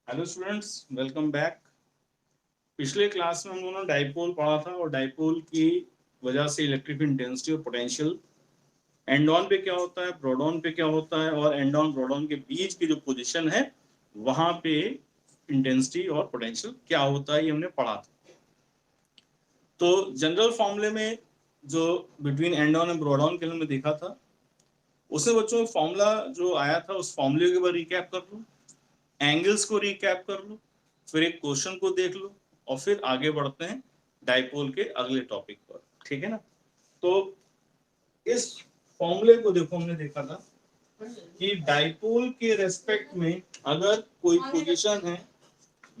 Hello students, welcome back. पिछले class में हम लोगों ने डाइपोल पढ़ा था और डाइपोल की वजह से इलेक्ट्रिक इंटेंसिटी और पोटेंशियल एंडॉन पे क्या होता है, प्रोडॉन पे क्या होता है और एंडॉन प्रोडॉन के बीच की जो पोजीशन है वहां पे इंटेंसिटी और पोटेंशियल क्या होता है, ये हमने पढ़ा था। तो जनरल फॉर्मूले में जो बिटवीन एंडॉन एंड प्रोडॉन के लिए हमने देखा था, उसमें बच्चों फॉर्मूला जो आया था उस फॉर्मूले के बारे में रिकैप कर लो, एंगल्स को रिकैप कर लो, फिर एक क्वेश्चन को देख लो और फिर आगे बढ़ते हैं डाइपोल के अगले टॉपिक पर। ठीक है ना? तो इस फॉर्मूले को देखो, हमने देखा था कि डाइपोल के रेस्पेक्ट में अगर कोई पोजीशन है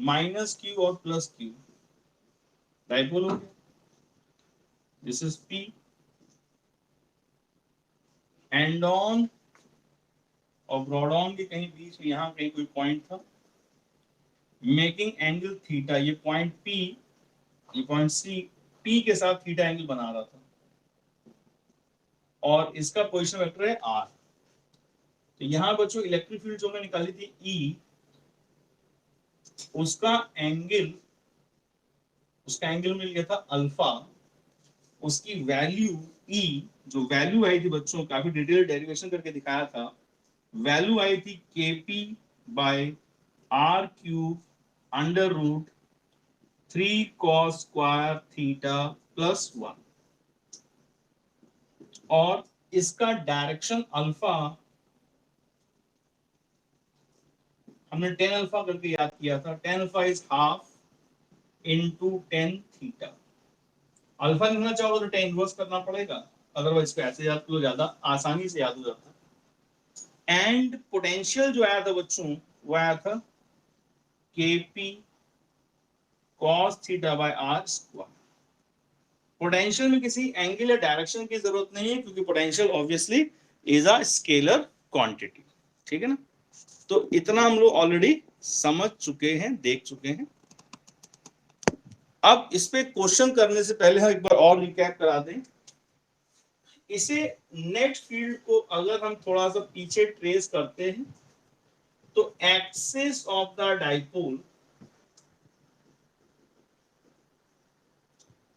माइनस क्यू और प्लस क्यू, डाइपोल हो गया। This is P and on और ब्रॉडॉन के कहीं बीच में यहां कहीं कोई पॉइंट था मेकिंग एंगल थीटा। ये पॉइंट पी, ये पॉइंट सी पी के साथ थीटा एंगल बना रहा था और इसका पोजीशन वेक्टर है आर। तो यहां बच्चों इलेक्ट्रिक फील्ड जो मैं निकाली थी ई, उसका एंगल उसका एंगल मिल गया था अल्फा। उसकी वैल्यू ई, जो वैल्यू आई थी बच्चों, काफी डिटेल डेरिवेशन करके दिखाया था। वैल्यू आई थी KP by R cube under root 3 cos square theta plus 1। और इसका डायरेक्शन अल्फा हमने टेन अल्फा करके याद किया था। Tan alpha is half into tan theta. Alpha लिखना चाहो तो टेन इनवर्स करना पड़ेगा, अदरवाइज इसको ऐसे याद करो, ज्यादा आसानी से याद हो जाता है। एंड पोटेंशियल जो आया था बच्चों, वो आया था KP cos theta by R square. Potential में किसी एंगल या डायरेक्शन की जरूरत नहीं है क्योंकि potential obviously is a scalar quantity. ठीक है ना? तो इतना हम लोग ऑलरेडी समझ चुके हैं, देख चुके हैं। अब इस पे क्वेश्चन करने से पहले हम एक बार और रिकैप करा दें। इसे नेट फील्ड को अगर हम थोड़ा सा पीछे ट्रेस करते हैं तो axis of the dipole,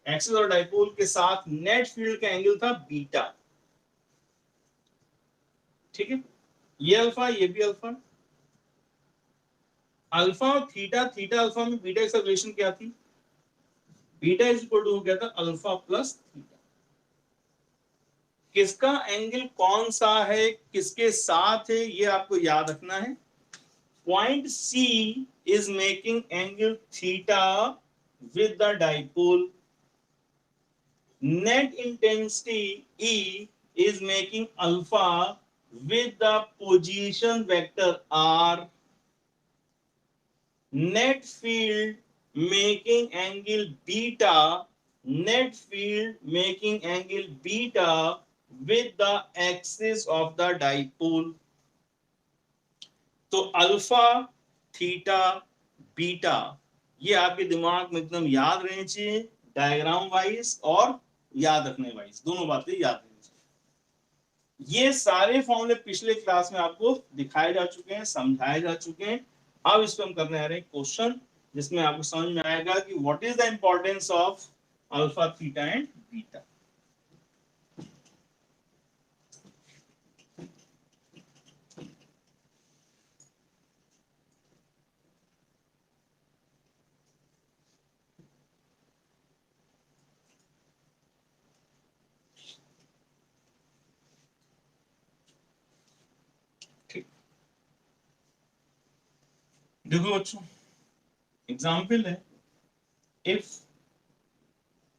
axis और डाइपोल के साथ नेट फील्ड का एंगल था बीटा। ठीक है? ये अल्फा, ये भी अल्फा। अल्फा और थीटा, थीटा अल्फा में बीटा का रिलेशन क्या थी? बीटा इज इक्वल टू हो गया था अल्फा प्लस थीटा। किसका एंगल कौन सा है, किसके साथ है, ये आपको याद रखना है। Point C is making angle theta with the dipole. Net intensity E is making alpha with the position vector R. Net field making angle beta, net field making angle beta with the axis of the dipole. तो alpha, theta, beta, ये आपके दिमाग में एकदम याद रहनी चाहिए, diagram wise और याद रखने वाइज, दोनों बातें याद रहनी चाहिए। ये सारे फॉर्मूले पिछले क्लास में आपको दिखाए जा चुके हैं, समझाए जा चुके हैं। अब इस पर हम करने आ रहे हैं क्वेश्चन, जिसमें आपको समझ में आएगा कि what is the importance of alpha, theta and beta. ठीक, देखो बच्चों, एग्जाम्पल है, if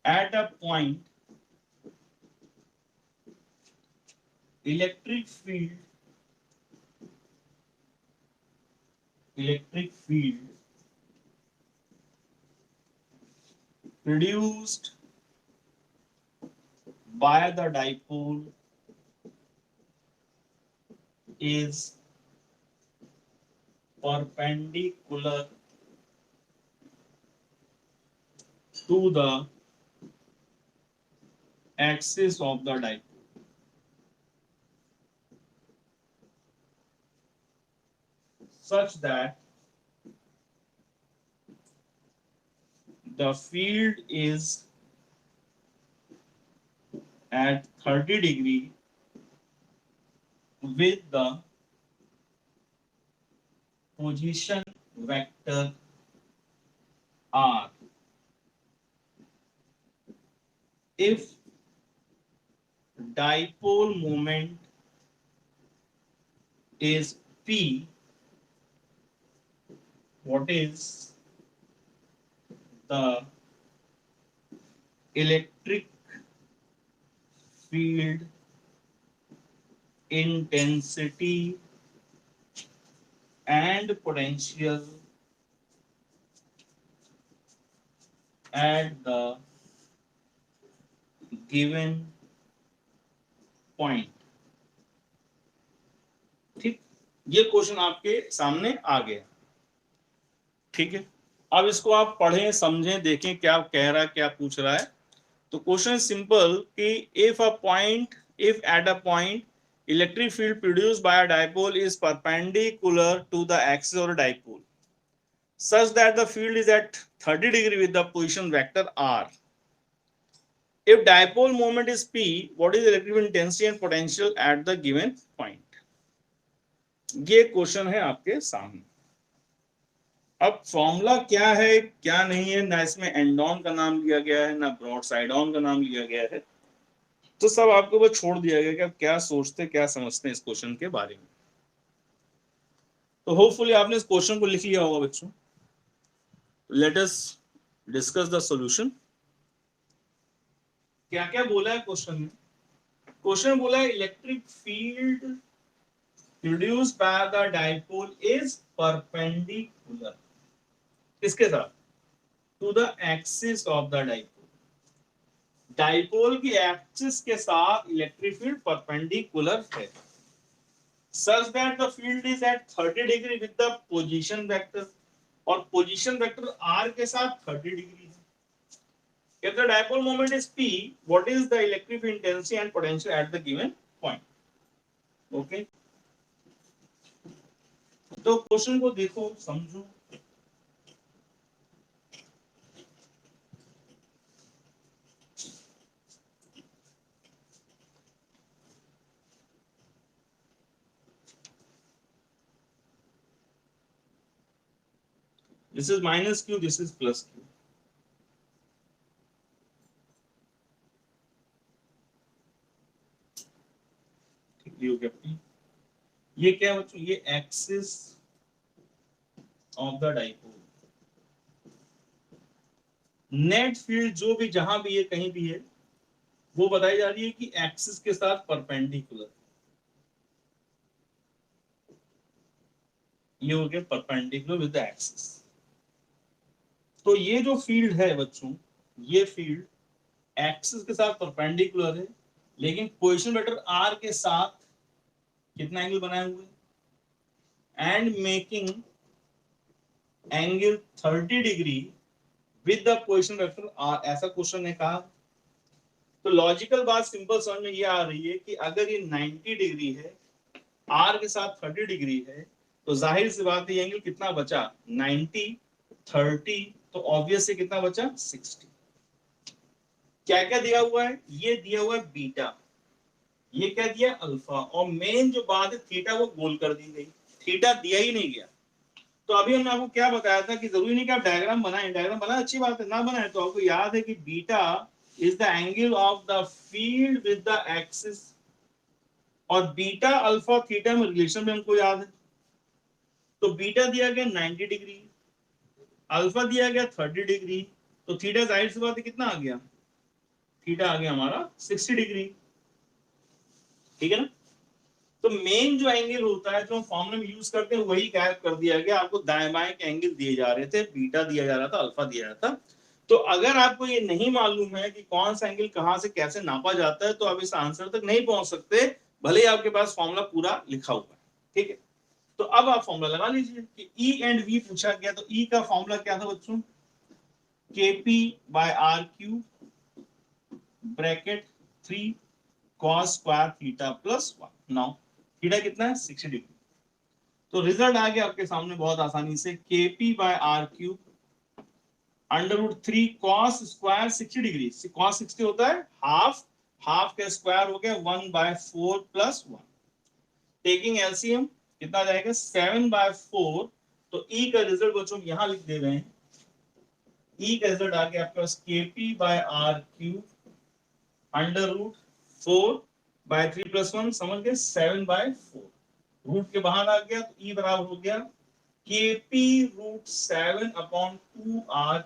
at a point electric field electric field produced by the dipole is perpendicular to the axis of the dipole such that the field is at 30 degree with the position vector r if dipole moment is p, what is the electric field intensity and potential at the given point। ठीक, ये question आपके सामने आ गया। ठीक है, अब इसको आप पढ़ें, समझें, देखें क्या कह रहा है, क्या पूछ रहा है। तो क्वेश्चन सिंपल कि if at a point electric field produced by a dipole is perpendicular to the axis of dipole such that the field is at 30 degree with the position vector r. If dipole moment is p, what is the electric intensity and potential at the given point? ये question है आपके सामने। अब formula क्या है क्या नहीं है, ना इसमें एंड ऑन का नाम लिया गया है, ना ब्रॉड साइड ऑन का नाम लिया गया है, तो सब आपको बस छोड़ दिया गया कि आप क्या सोचते क्या समझते हैं इस क्वेश्चन के बारे में। तो होपफुली आपने इस क्वेश्चन को लिख लिया होगा बच्चों। Let us discuss the solution. क्या क्या बोला है क्वेश्चन में? क्वेश्चन बोला है electric field produced by the dipole is perpendicular, किसके साथ? To the axis of the dipole. Dipole की एक्सिस के साथ इलेक्ट्रिक फील्ड परपेंडिकुलर है, such that the field is at 30 degree with the position vector, और position vector r के साथ 30 degree है। If the dipole moment is p, what is the electric intensity and potential at the given point? Okay, तो question को देखो, समझो। This is minus q, this is plus q। ये क्या है बच्चों? ये axis of the dipole. Net field जो भी जहां भी है कहीं भी है, वो बताई जा रही है कि एक्सिस के साथ परपेंडिकुलर। ये हो गया परपेंडिकुलर विद द एक्सिस। तो ये जो फील्ड है बच्चों, ये फील्ड एक्सिस के साथ परपेंडिकुलर है, लेकिन पोजीशन वेक्टर r के साथ कितना एंगल बनाए हुए and making angle 30 degree with the position vector r, ऐसा क्वेश्चन ने कहा। तो लॉजिकल बात सिंपल समझ में ये आ रही है कि अगर ये 90 डिग्री है, r के साथ 30 डिग्री है, तो जाहिर सी बात है ये एंगल कितना बचा? 90 30, तो ऑब्वियस से कितना बचा? 60। क्या क्या दिया हुआ है? ये दिया हुआ है बीटा, ये क्या दिया? अल्फा, और मेन जो बात है थीटा वो गोल कर दी गई, थीटा दिया ही नहीं गया। तो अभी हमने आपको क्या बताया था कि जरूरी नहीं कि आप डायग्राम बनाएं, डायग्राम बनाए अच्छी बात है, ना बनाए तो आपको याद है कि beta is the angle of the field with the axis, और बीटा अल्फा थीटा में रिलेशन में हमको याद है। तो बीटा दिया गया 90 डिग्री, अल्फा दिया गया 30 डिग्री, तो थीटा जाहिर सी बात है कितना आ गया? थीटा आ गया हमारा 60 डिग्री। ठीक है ना? तो मेन जो एंगल होता है जो हम फॉर्मूले में यूज करते हैं वही गायब कर दिया गया। आपको दाएं बाएं के एंगल दिए जा रहे थे, बीटा दिया जा रहा था, अल्फा दिया जा रहा था। तो अगर आपको ये नहीं मालूम है कि कौन सा एंगल कहां से कैसे नापा जाता है, तो आप इस आंसर तक नहीं पहुंच सकते, भले ही आपके पास फॉर्मूला पूरा लिखा हुआ है। ठीक है, तो अब आप फॉर्मूला लगा लीजिए कि ई एंड वी पूछा गया, तो ई का फॉर्मूला क्या था बच्चों? KP by R cube bracket 3 cos square theta plus 1। Now theta कितना है? 60 डिग्री। तो रिजल्ट आ गया आपके सामने बहुत आसानी से, KP by R cube √3 cos square 60 degree. cos 60 होता है हाफ, हाफ का स्क्वायर हो गया 1/4 प्लस 1। टेकिंग एलसीएम कितना जाएगा 7/4। तो ई का रिजल्ट बच्चों यहां लिख दे रहे हैं। ई का रिजल्ट आ गया आपके पास kp/r³ √4/3 + 1 समझ गए 7/4। रूट के बाहर आ गया तो ई बराबर हो गया kp√7/2r³।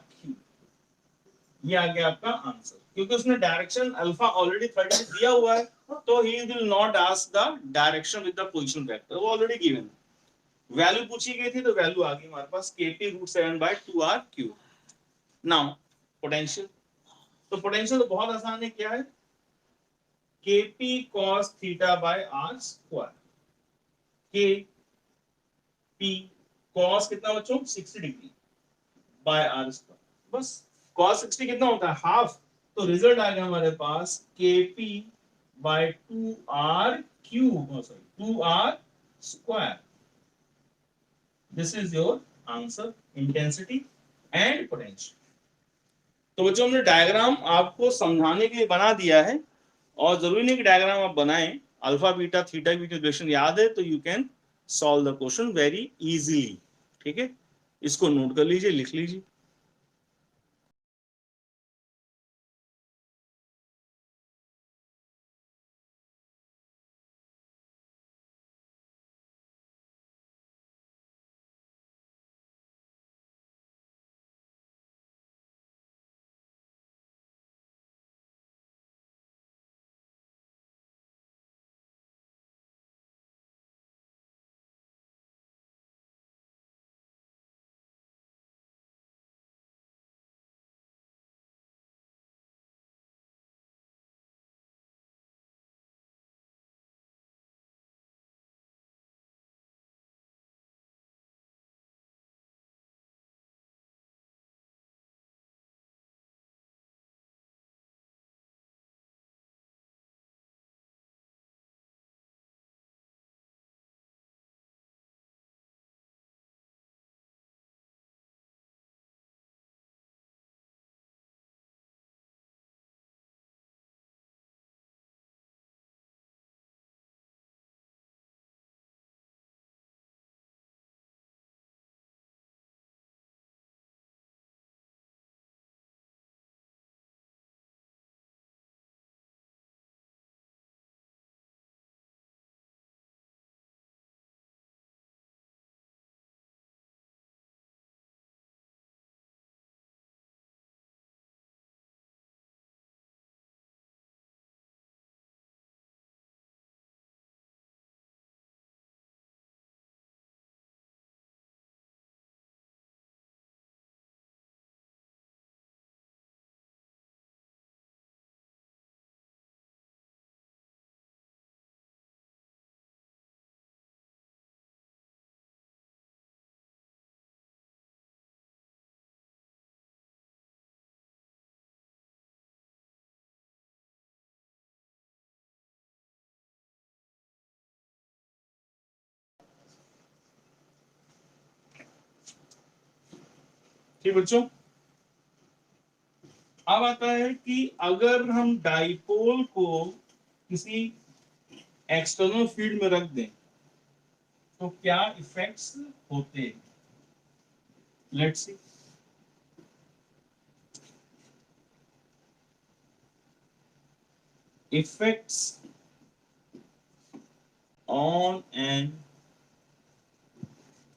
ये आ गया आपका आंसर, क्योंकि उसने डायरेक्शन अल्फा ऑलरेडी 30 दिया हुआ है, तो he will not ask the direction with the position vector, वो ऑलरेडी गिवन है। वैल्यू पूछी गई थी तो वैल्यू आ गई हमारे पास kp√7/2r³। नाउ पोटेंशियल, तो पोटेंशियल तो बहुत आसान है, क्या है kp cos θ/r²। kp cos कितना बच्चों 60 डिग्री बाय r², बस cos 60 कितना होता है हाफ, तो रिजल्ट आएगा हमारे पास kp/2r³, sorry 2r²। This is your answer, intensity and potential. तो बच्चों हमने डायग्राम आपको समझाने के लिए बना दिया है, और जरूरी नहीं कि डायग्राम आप बनाएं, अल्फा बीटा थीटा की इक्वेशन याद है तो you can solve the question very easily. ठीक है, इसको नोट कर लीजिए, लिख लीजिए। ठीक बच्चों, अब आता है कि अगर हम डाइपोल को किसी एक्सटर्नल फील्ड में रख दें तो क्या इफेक्ट्स होते हैं। Let's see, effects on an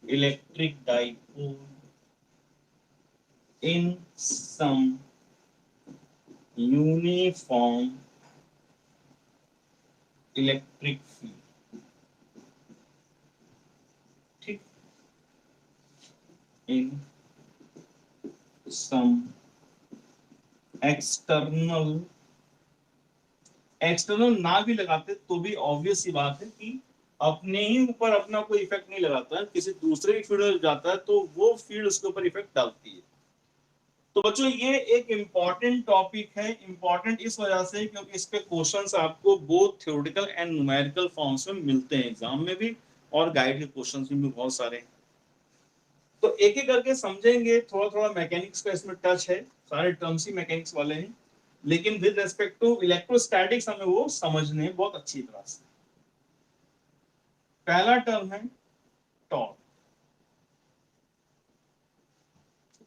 electric dipole in some uniform electric field। ठीक, in some external ना भी लगाते तो भी ऑब्वियस सी बात है कि अपने ही ऊपर अपना कोई इफेक्ट नहीं लगाता है, किसी दूसरे की फील्ड में जाता है तो वो फील्ड उसके ऊपर इफेक्ट डालती है। तो बच्चों ये एक इंपॉर्टेंट टॉपिक है, इंपॉर्टेंट इस वजह से क्योंकि इस पे क्वेश्चंस आपको both theoretical and numerical forms में मिलते हैं एग्जाम में भी, और गाइड के क्वेश्चंस भी बहुत सारे हैं। तो एक एक करके समझेंगे, थोड़ा थोड़ा मैकेनिक्स का इसमें टच है, सारे टर्म्स ही मैकेनिक्स वाले हैं, लेकिन विद रेस्पेक्ट टू इलेक्ट्रोस्टैटिक्स हमें वो समझने बहुत अच्छी तरह से। पहला टर्म है टॉर्क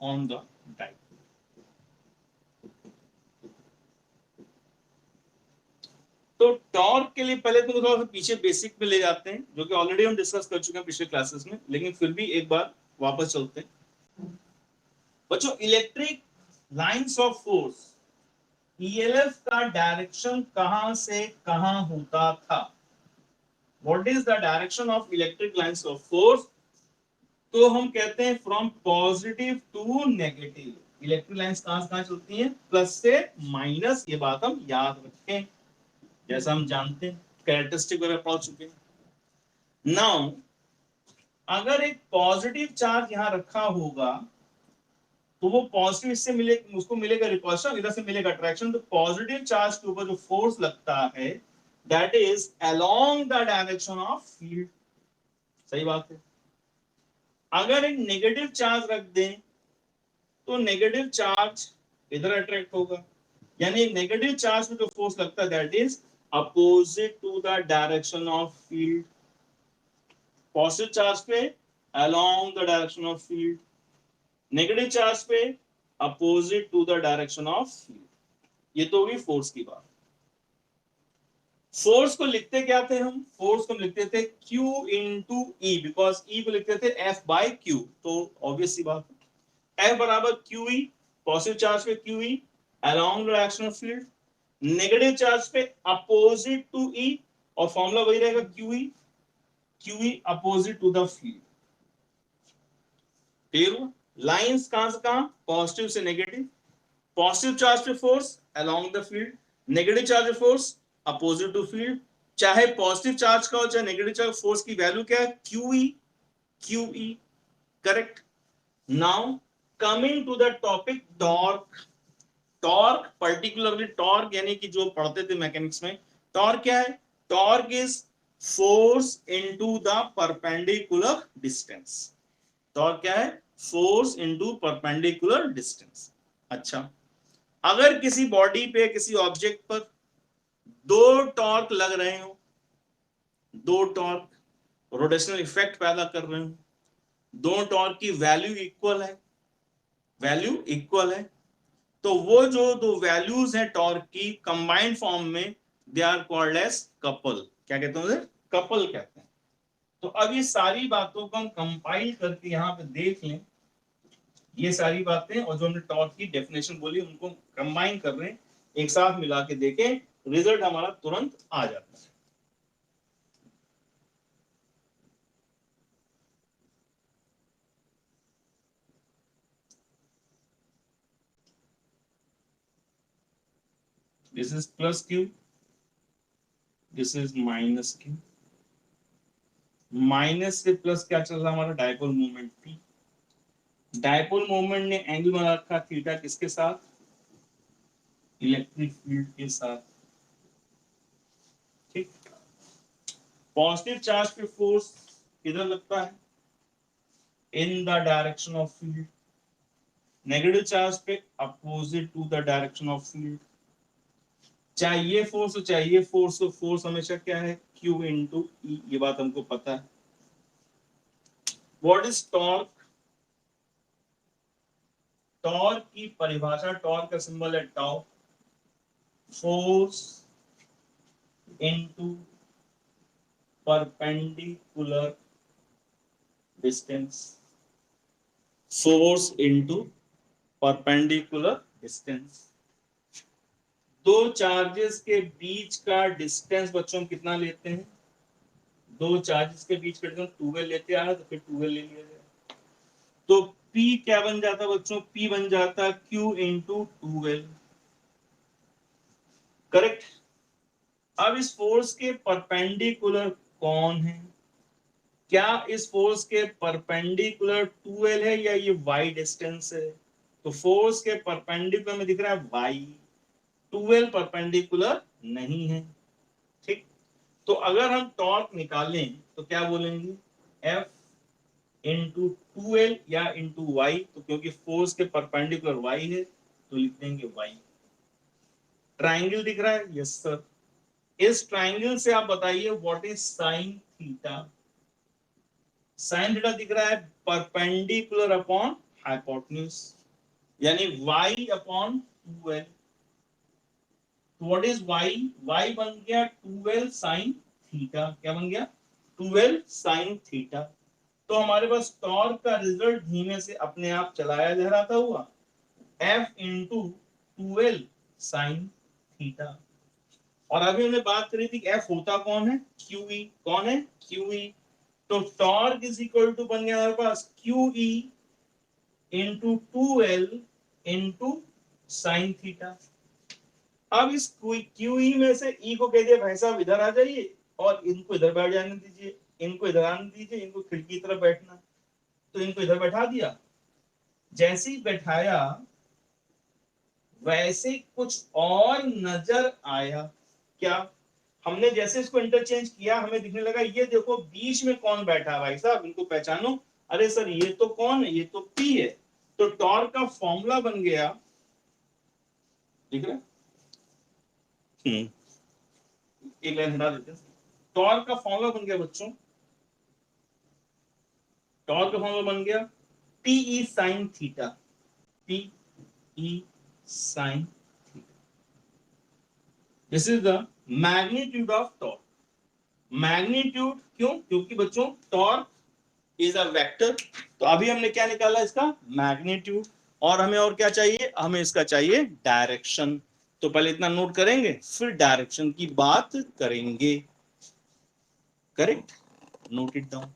ऑन द डाइपोल। तो टॉर्क के लिए पहले तो थोड़ा सा पीछे बेसिक में ले जाते हैं, जो कि ऑलरेडी हम डिस्कस कर चुके हैं पिछले क्लासेस में, लेकिन फिर भी एक बार वापस चलते हैं। बच्चों, electric lines of force ELF का डायरेक्शन कहां से कहां होता था? What is the direction of electric lines of force? तो हम कहते हैं from positive to negative. Electric lines कहां से कहां चलती हैं? प्लस से माइनस। ये बात हम याद रखें, जैसा हम जानते हैं, कैरेक्टरिस्टिक वगैरह पढ़ चुके हैं। नाउ अगर एक पॉजिटिव चार्ज यहां रखा होगा तो वो पॉजिटिव इससे मिले, उसको मिलेगा रिपल्शन, इधर से मिलेगा अट्रैक्शन। तो पॉजिटिव चार्ज के ऊपर जो फोर्स लगता है that is along the direction of field. सही बात है। अगर एक नेगेटिव चार्ज रख दें तो नेगेटिव चार्ज इधर अट्रैक्ट होगा, यानी एक नेगेटिव चार्ज में जो फोर्स लगता है that is opposite to the direction of field. Positive charge पे along the direction of field, negative charge पे opposite to the direction of field. ये तो होगी फोर्स की बात। फोर्स को लिखते क्या थे हम? फोर्स को हम लिखते थे Q into E, because E को लिखते थे F बाय Q। तो ऑब्वियस सी बात है, F बराबर QE, पॉजिटिव चार्ज पे QE along the direction of field, negative charge पे अपोजिट टू E, और फॉर्मूला वही रहेगा QE opposite to the field. Clear हुआ? लाइंस कहां से कहां? पॉजिटिव से नेगेटिव। पॉजिटिव चार्ज पे force along the field, negative charge पे फोर्स अपोजिट टू फील्ड। चाहे पॉजिटिव चार्ज का हो चाहे नेगेटिव चार्ज, फोर्स की वैल्यू क्या है? QE। Correct. Now coming to the topic torque. Torque, particularly torque यानी कि जो पढ़ते थे मैकेनिक्स में, टॉर्क क्या है? Torque is force into the perpendicular distance. Torque क्या है? Force into perpendicular distance. अच्छा, अगर किसी बॉडी पे, किसी ऑब्जेक्ट पर दो टॉर्क लग रहे हो, दो टॉर्क रोटेशनल इफेक्ट पैदा कर रहे हो, दो टॉर्क की वैल्यू इक्वल है, वैल्यू इक्वल है, तो वो जो दो वैल्यूज हैं टॉर्क की कंबाइंड फॉर्म में, they are called as couple. क्या कहते हैं उसे? कपल कहते हैं। तो अब ये सारी बातों को हम कंपाइल करके यहाँ पे देख लें, ये सारी बातें और जो हमने टॉर्क की डेफिनेशन बोली उनको कंबाइन कर रहे हैं, एक साथ मिला के देखें, रिजल्ट हमारा तुरंत आ जाता है। This is plus Q, this is minus Q। Minus से प्लस क्या चल रहा है हमारा? Dipole moment P। Dipole moment ने एंगल बना रखा थीटा, किसके साथ? इलेक्ट्रिक फील्ड के साथ। ठीक। पॉजिटिव चार्ज पे फोर्स किधर लगता है? In the direction of field. Negative charge पे opposite to the direction of field. चाहे ये फोर्स हो चाहे ये फोर्स हो, फोर्स हमेशा क्या है? Q इंटू ई। ये बात हमको पता है। What is torque? टॉर्क की परिभाषा, टॉर्क का सिंबल है tau. Force into perpendicular distance. Force into perpendicular distance. दो चार्जेस के बीच का डिस्टेंस बच्चों कितना लेते हैं? दो चार्जेस के बीच का डिस्टेंस 12 लेते आ रहा, तो फिर 12 ले लिया जाए। तो P क्या बन जाता बच्चों? P बन जाता Q इंटू 12। करेक्ट। अब इस फोर्स के परपेंडिकुलर कौन है? क्या इस फोर्स के परपेंडिकुलर 12 है या ये y डिस्टेंस है? तो फोर्स के परपेंडिकुलर में दिख रहा है y, 12 परपेंडिकुलर नहीं है। ठीक। तो अगर हम टॉर्क निकालें तो क्या बोलेंगे? F इंटू 2l या इंटू y, तो क्योंकि फोर्स के परपेंडिकुलर y है तो लिख देंगे y। ट्राइंगल दिख रहा है? Yes sir. इस ट्राइंगल से आप बताइए what is sine theta. Sine theta दिख रहा है परपेंडिकुलर अपॉन हाइपोटेन्यूज, यानी y upon 2l। What is y? y बन गया 2l साइन थीटा। क्या बन गया? 2l sign theta. तो हमारे पास टॉर्क का रिजल्ट धीमे से अपने आप चलाया लहराता हुआ F into 2l sign theta. और अभी हमने बात करी थी F होता कौन है? QE। कौन है? QE। तो टॉर्क इज इक्वल टू बन गया हमारे पास QE into 2l into sine theta. अब इस QE में से E को कह दिया भाई साहब इधर आ जाइए और इनको इधर बैठ जाने दीजिए, इनको इधर आने दीजिए, इनको खिड़की की तरफ बैठना। तो इनको इधर बैठा दिया। जैसे ही बैठाया वैसे कुछ और नजर आया। क्या? हमने जैसे इसको इंटरचेंज किया हमें दिखने लगा ये देखो बीच में कौन बैठा है भाई साहब, इनको पहचानो। अरे सर ये तो कौन है? ये तो P है। तो टॉर्क का फॉर्मूला बन गया, दिख रहा है? एक लाइन हटा देते हैं। टॉर्क का फॉर्मूला बन गया बच्चों, टॉर्क का फॉर्मूला बन गया T E sine theta. T E sine theta, this is the magnitude of torque. Magnitude क्यों? क्योंकि बच्चों टॉर्क इज अ वेक्टर। तो अभी हमने क्या निकाला? इसका मैग्नीट्यूड। और हमें और क्या चाहिए? हमें इसका चाहिए डायरेक्शन। तो पहले इतना नोट करेंगे फिर डायरेक्शन की बात करेंगे। करेक्ट? Note it down.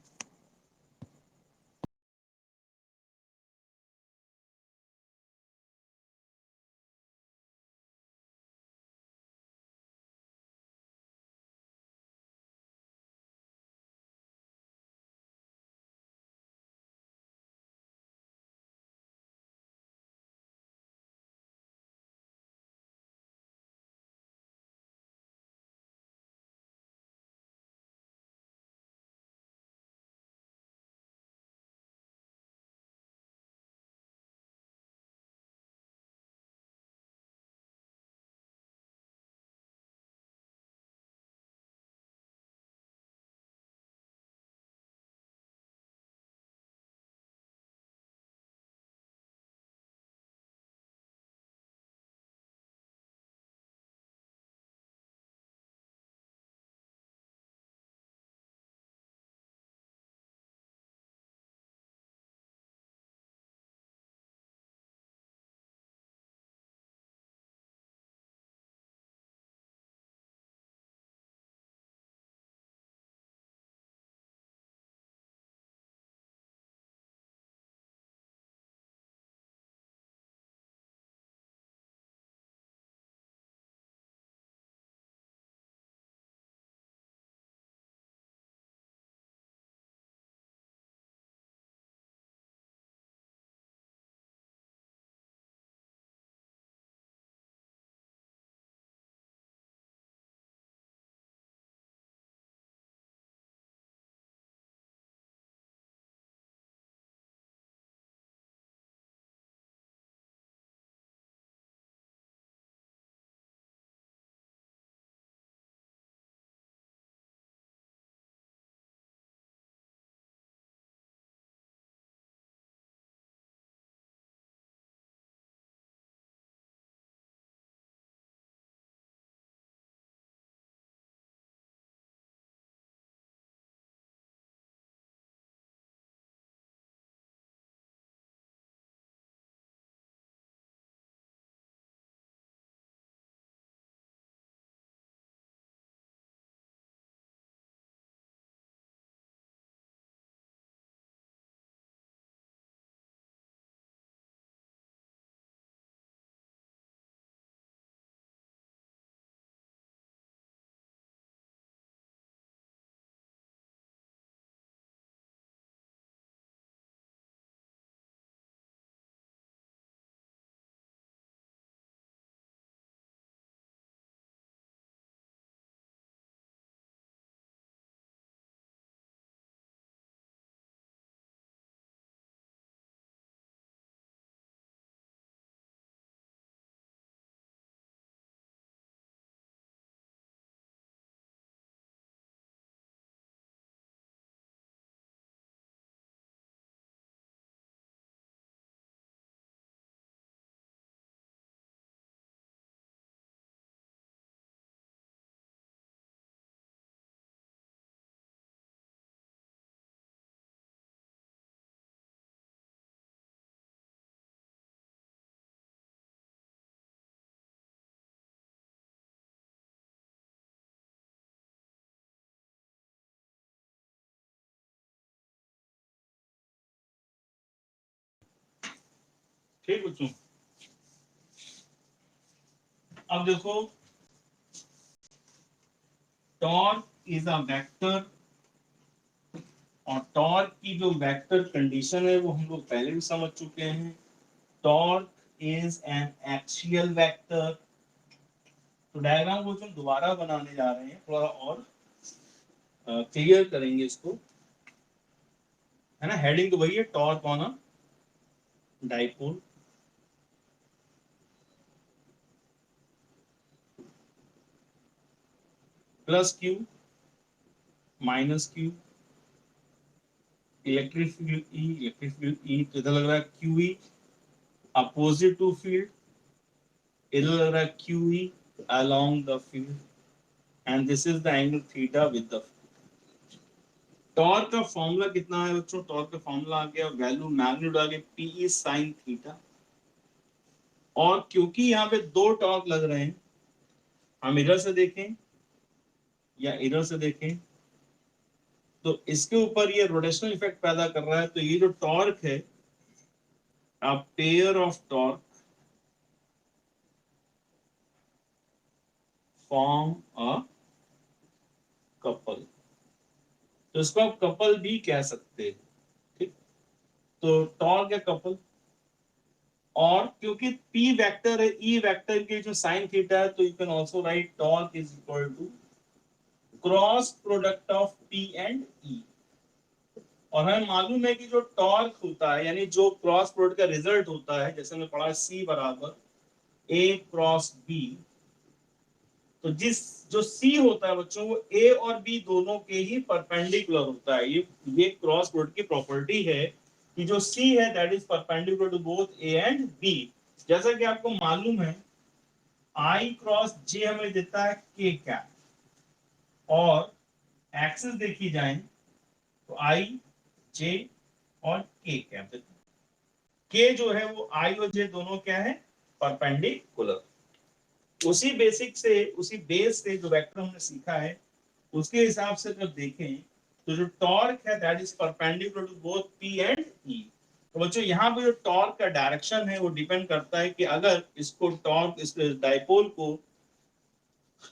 ठीक बच्चों, अब देखो टॉर्क इज अ वेक्टर, और टॉर्क की जो वेक्टर कंडीशन है वो हम लोग पहले भी समझ चुके हैं। Torque is an axial vector. तो डायग्राम को हम दोबारा बनाने जा रहे हैं, थोड़ा और क्लियर करेंगे इसको, है ना। हेडिंग तो वही है, torque on a dipole. Plus Q minus Q, electric field E, electric field E, तो इधर लग रहा है Q E opposite to field, इधर लग रहा है Q E along the field, and this is the angle theta with the. Torque का फॉर्मूला कितना है बच्चों? टॉर्क का फॉर्मूला आ गया, वैल्यू मैग्नीट्यूड आ गया पी ई साइन थीटा। और क्योंकि यहाँ पे दो टॉर्क लग रहे हैं, हम इधर से देखें या इधर से देखें, तो इसके ऊपर ये रोटेशनल इफेक्ट पैदा कर रहा है। तो ये जो टॉर्क है, a pair of torque form a couple, तो इसको आप कपल भी कह सकते हैं, ठीक। तो टॉर्क है कपल, और क्योंकि P वेक्टर है, E वेक्टर के जो साइन थीटा है, तो you can also write torque is equal to cross product of P and E। और हमें मालूम है कि जो टॉर्क होता है, यानी जो क्रॉस प्रोडक्ट का रिजल्ट होता है, जैसे हमने पढ़ा C बराबर A क्रॉस B, तो जिस जो C होता है बच्चों, वो A और B दोनों के ही परपेंडिकुलर होता है। ये क्रॉस प्रोडक्ट की प्रॉपर्टी है कि जो C है that is perpendicular to both A and B। जैसा कि आपको मालूम है I क्रॉस J हमें देता है K कैप, और एक्सिस देखी जाए तो I J और K कैप देता है। K जो है वो I और J दोनों क्या है? परपेंडिकुलर। उसी बेसिक से, उसी बेस से जो वेक्टर हमने सीखा है, उसके हिसाब से जब देखें तो जो टॉर्क है that is perpendicular to both P and E. तो बच्चों यहाँ पे जो टॉर्क का डायरेक्शन है वो डिपेंड करता है कि अगर इसको टॉर्क, इस डाइपोल को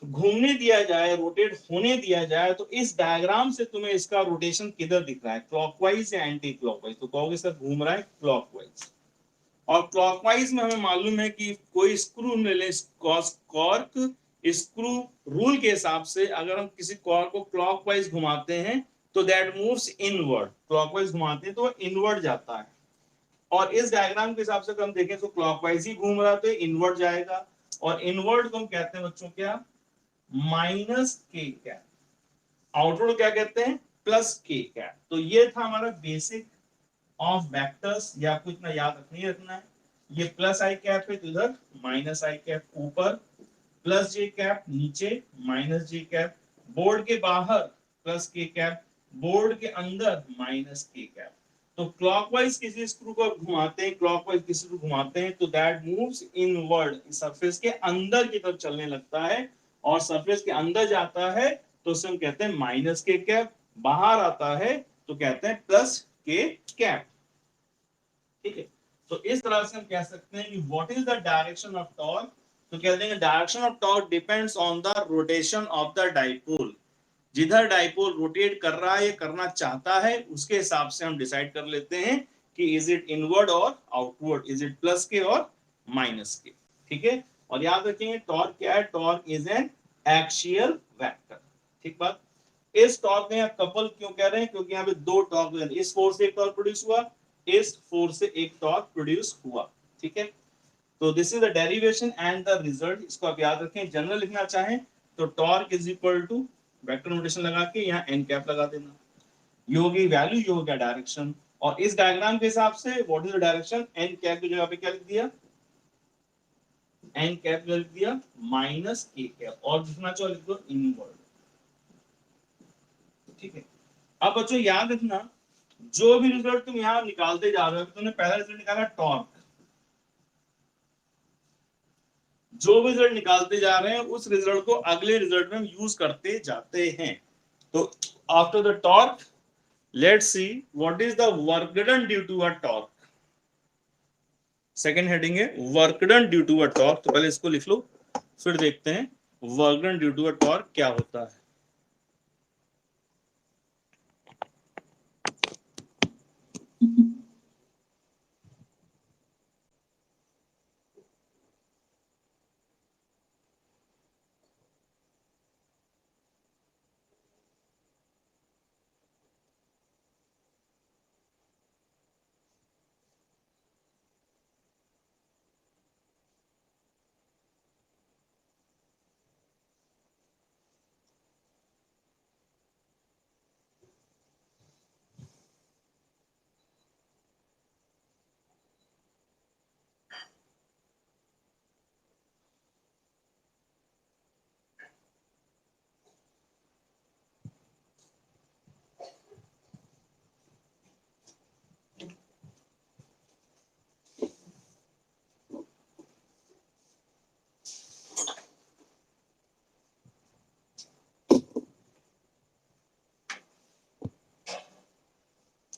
घूमने दिया जाए, रोटेट होने दिया जाए, तो इस डायग्राम से तुम्हें इसका रोटेशन किधर दिख रहा है, क्लॉकवाइज या एंटी क्लॉकवाइज? तो कहोगे सर घूम रहा है क्लॉकवाइज। और क्लॉकवाइज में हमें मालूम है कि कोई स्क्रू ले, कॉर्क स्क्रू रूल के हिसाब से अगर हम किसी कॉर्क को क्लॉकवाइज घुमाते हैं तो दैट मूव्स इनवर्ड, क्लॉकवाइज घुमाते हैं तो इनवर्ड जाता है। और इस डायग्राम के हिसाब से अगर हम देखें तो क्लॉकवाइज ही घूम रहा है तो इनवर्ड जाएगा। और इनवर्ड को हम कहते हैं बच्चों क्या? माइनस के कैप। आउटवर्ड क्या कहते हैं? प्लस के कैप। तो ये था हमारा बेसिक ऑफ वेक्टर्स, ये आपको इतना याद नहीं रखना है। ये प्लस आई कैप है तो इधर माइनस आई कैप, ऊपर प्लस जे कैप, नीचे माइनस जे कैप, बोर्ड के बाहर प्लस के कैप, बोर्ड के अंदर माइनस के कैप। तो क्लॉकवाइज किसी स्क्रू को घुमाते हैं, क्लॉकवाइज किसी को घुमाते हैं तो दैट मूव्स इनवर्ड, सरफेस के अंदर की तरफ चलने लगता है। और सरफेस के अंदर जाता है तो उसे हम कहते हैं माइनस के कैप, बाहर आता है तो कहते हैं प्लस के कैप, ठीक है। तो इस तरह से हम कह सकते हैं कि what is the direction of torque? तो कह देंगे direction of torque depends on the rotation of the dipole. जिधर डाइपोल रोटेट कर रहा है, करना चाहता है, उसके हिसाब से हम डिसाइड कर लेते हैं कि इज इट इनवर्ड और आउटवर्ड, इज इट प्लस के और माइनस के, ठीक है। और याद रखेंगे टॉर्क क्या है? Torque is an axial vector, ठीक बात। इस टॉर्क में कपल क्यों कह रहे हैं? क्योंकि यहाँ पे दो टॉर्क, इस फोर्स से एक टॉर्क प्रोड्यूस हुआ, इस फोर्स से एक टॉर्क प्रोड्यूस हुआ, ठीक है। तो this is the derivation and the result, इसको आप याद रखें। जनरल लिखना चाहें तो torque is equal to vector notation लगा के यहाँ एन कैप लगा देना, ये होगी वैल्यू, ये होगा डायरेक्शन। और इस डायग्राम के हिसाब से what is the direction? N cap की जगह पे क्या लिख दिया? एन कैप लिख दिया माइनस के कैप, और लिखना चाहो लिख दो इनवर्ड, ठीक है। अब बच्चों याद रखना, जो भी रिजल्ट तुम यहां निकालते जा रहे हो, तुमने पहला रिजल्ट निकाला टॉर्क, जो भी रिजल्ट निकालते जा रहे हैं उस रिजल्ट को अगले रिजल्ट में हम यूज करते जाते हैं। तो after the torque let's see what is the work done due to a torque. Second heading है work done due to a torque. तो पहले इसको लिख लो, फिर देखते हैं work done due to a torque क्या होता है।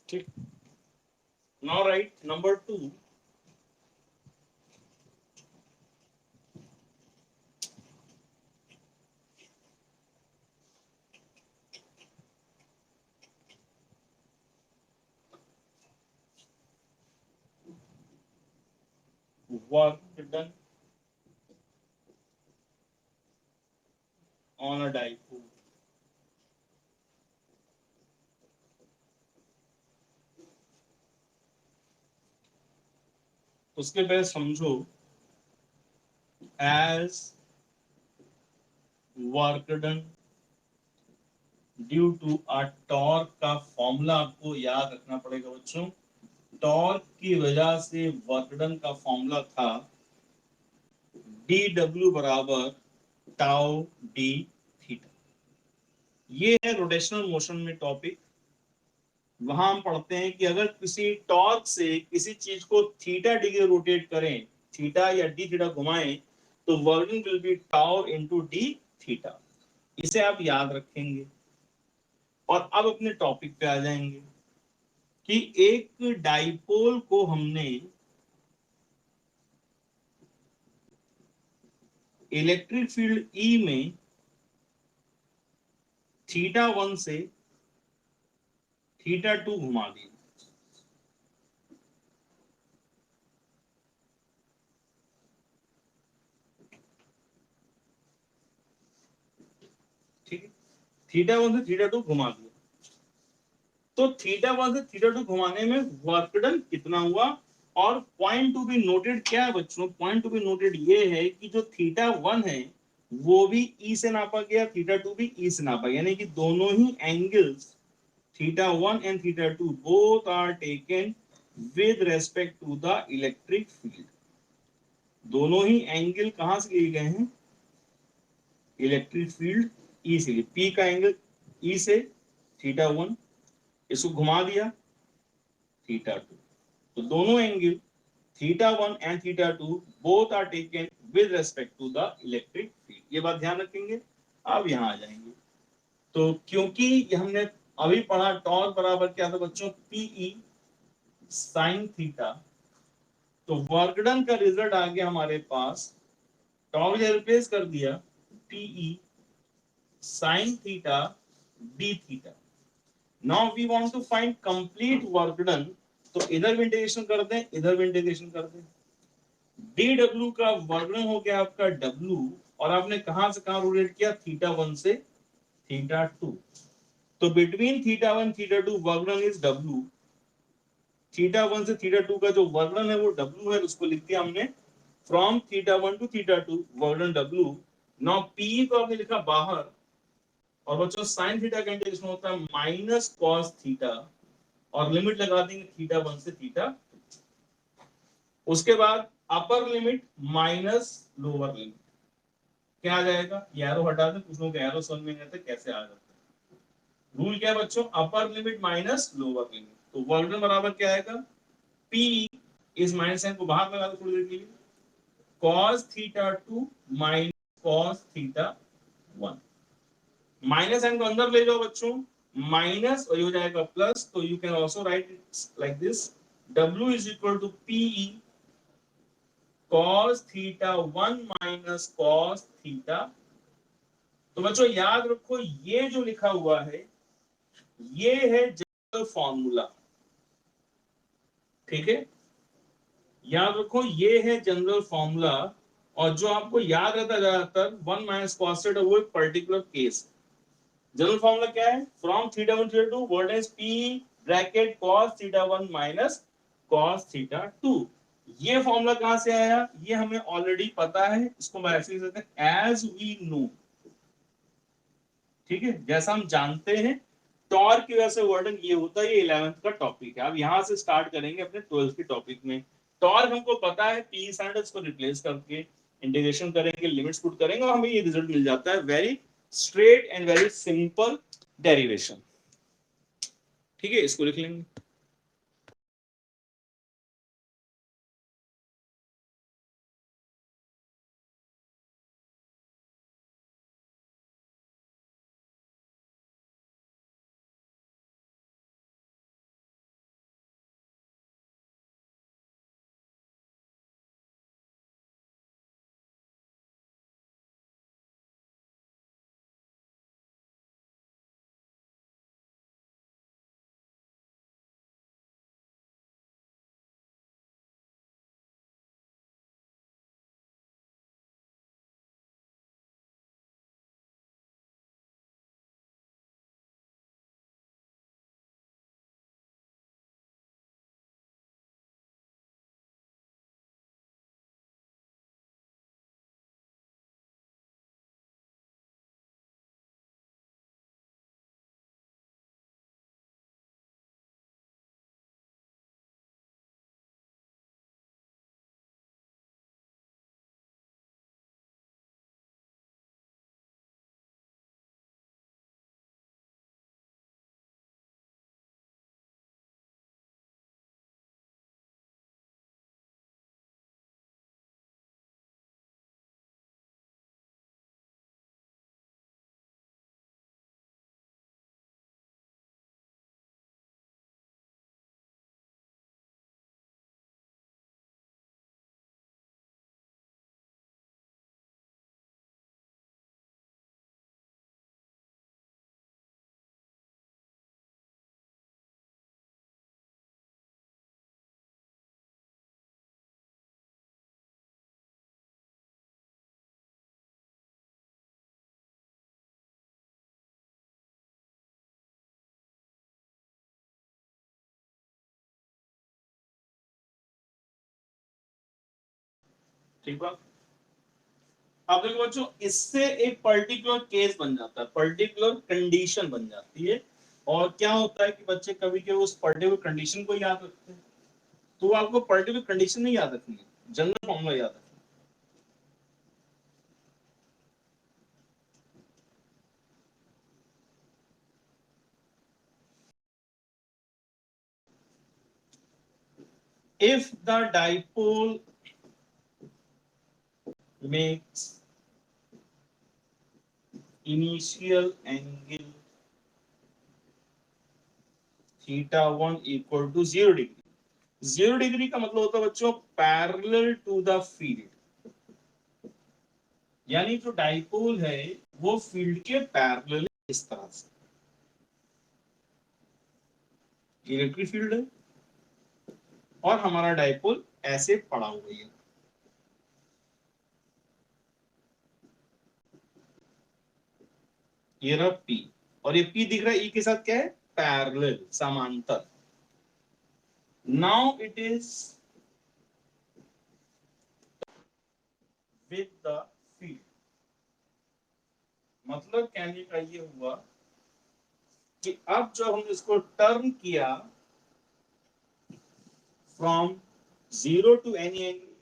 ठीक, now write number 2। Work done on a dipole. उसके पहले समझो as work done due to a torque का फॉर्मूला आपको याद रखना पड़ेगा बच्चों। टॉर्क की वजह से वर्क डन का फॉर्मूला था डी डब्ल्यू बराबर टाउ डी थीटा। ये है रोटेशनल मोशन में टॉपिक। वहां हम पढ़ते हैं कि अगर किसी टॉर्क से किसी चीज को थीटा डिग्री रोटेट करें, थीटा या डी थीटा घुमाएं, तो working will be tau into D theta. इसे आप याद रखेंगे। और अब अपने टॉपिक पे आ जाएंगे कि एक डाइपोल को हमने इलेक्ट्रिक फील्ड ई में थीटा 1 से थीटा 2 घुमा दिया। ठीक है, थीटा 1 से थीटा 2 घुमा दिया। तो थीटा 1 से थीटा 2 घुमाने में वर्क डन कितना हुआ। और पॉइंट टू बी नोटेड क्या है बच्चों, पॉइंट टू बी नोटेड ये है कि जो थीटा 1 है वो भी ई से नापा गया, थीटा 2 भी ई से नापा गया, यानी कि दोनों ही angles theta 1 and theta 2 both are taken with respect to the electric field. दोनों ही एंगल कहां से लिए गए हैं, इलेक्ट्रिक फील्ड ई से। पी का एंगल ई से थीटा 1, इसको घुमा दिया थीटा 2। तो दोनों angle theta 1 and theta 2 both are taken with respect to the electric field. ये बात ध्यान रखेंगे। अब यहां आ जाएंगे। तो क्योंकि हमने अभी पढ़ा टॉर्क बराबर क्या था बच्चों, पीई साइन थीटा, तो वर्क डन का रिजल्ट आ गया हमारे पास। टॉर्क ने रिप्लेस कर दिया PE sine theta D theta. Now we want to find complete work done. तो इधर भी इंटीग्रेशन कर दें, इधर भी इंटीग्रेशन कर दें। डी डब्ल्यू का वर्क डन हो गया आपका डब्ल्यू, और आपने कहां से कहां रोटेट किया, थीटा 1 से थीटा 2। तो between theta 1 theta 2 work done is W. Theta 1 से थीटा 2 का जो वर्क डन है वो डब्ल्यू है, उसको लिख दिया हमने from theta 1 to theta 2 work done W. Now P को आपने लिखा बाहर, और बच्चों साइन थीटा का इंटीग्रेशन होता है माइनस कॉस थीटा, और लिमिट लगा देंगे थीटा 1 से थीटा 2। उसके बाद upper limit minus lower limit, क्या आ जाएगा, एरो हटा दें, कुछ लोग एरो समझ में नहीं आता कैसे आ जाता है। रूल क्या है बच्चों, upper limit minus lower limit. तो वर्क डन बराबर क्या आएगा, पी इस माइनस साइन को बाहर लगा दो थोड़ी देर के लिए, cos theta 2 minus cos theta 1। Minus sine को अंदर ले जाओ बच्चों, माइनस और ये हो जाएगा प्लस। तो you can also write it like this, W is equal to PE cos theta 1 minus cos theta. तो बच्चों याद रखो ये जो लिखा हुआ है ये है जनरल फॉर्मूला, ठीक है, याद रखो ये है जनरल फॉर्मूला। और जो आपको याद रहता है ज्यादातर 1 माइनस cos थीटा वो एक पर्टिकुलर केस। जनरल फॉर्मूला क्या है? From theta 1 theta 2 what is p bracket cos theta 1 minus cos theta 2। ये फॉर्मूला कहां से आया? ये हमें ऑलरेडी पता है, इसको मैं ऐसे लिख सकते हैं एज वी नो, ठीक है, जैसा हम जानते हैं। टॉर्क की वजह से वर्डन ये होता है, ये 11th का टॉपिक है। अब यहां से स्टार्ट करेंगे अपने 12th के टॉपिक में। टॉर्क हमको पता है, पी सैंडल्स को रिप्लेस करके इंटीग्रेशन करेंगे, लिमिट्स पुट करेंगे और हमें ये रिजल्ट मिल जाता है। Very straight and very simple derivation, ठीक है, इसको लिख लेंगे। ठीक बात। अब देखो बच्चों, इससे एक पर्टिकुलर केस बन जाता है, पर्टिकुलर कंडीशन बन जाती है। और क्या होता है कि बच्चे कभी कभी उस पर्टिकुलर कंडीशन को याद रखते हैं। तो आपको पर्टिकुलर कंडीशन नहीं याद रखनी है, जनरल फॉर्मूला याद रखना। If the dipole makes initial angle theta 1 equal to 0 degree. 0 degree का मतलब होता है बच्चों पैरेलल टू द फील्ड, यानी जो डाइपोल है वो फील्ड के पैरेलल इस तरह से इलेक्ट्रिक फील्ड है और हमारा डाइपोल ऐसे पड़ा हुआ है। ये रहा P और ये P दिख रहा है E के साथ क्या है? पैरेलल, समांतर। Now it is with the field. मतलब कहने का ये हुआ कि अब जब हम इसको टर्न किया फ्रॉम 0 टू एनी एंगल,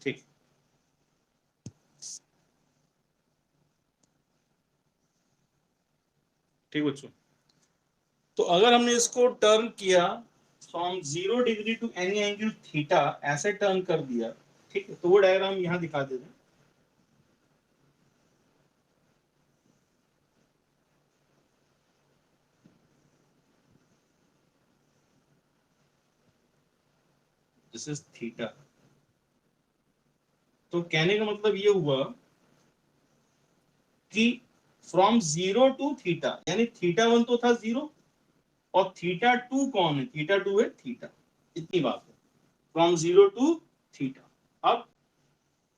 ठीक, ठीक बच्चों, तो अगर हमने इसको टर्न किया from 0 degree to any angle theta, ऐसे टर्न कर दिया, ठीक है, तो वो डायग्राम यहां दिखा दे रहे हैं। This is theta. तो कहने का मतलब ये हुआ कि फ्रॉम 0 टू थीटा, यानी थीटा 1 तो था 0, और थीटा 2 कौन है? थीटा 2 है थीटा, इतनी बात है, फ्रॉम 0 टू थीटा। अब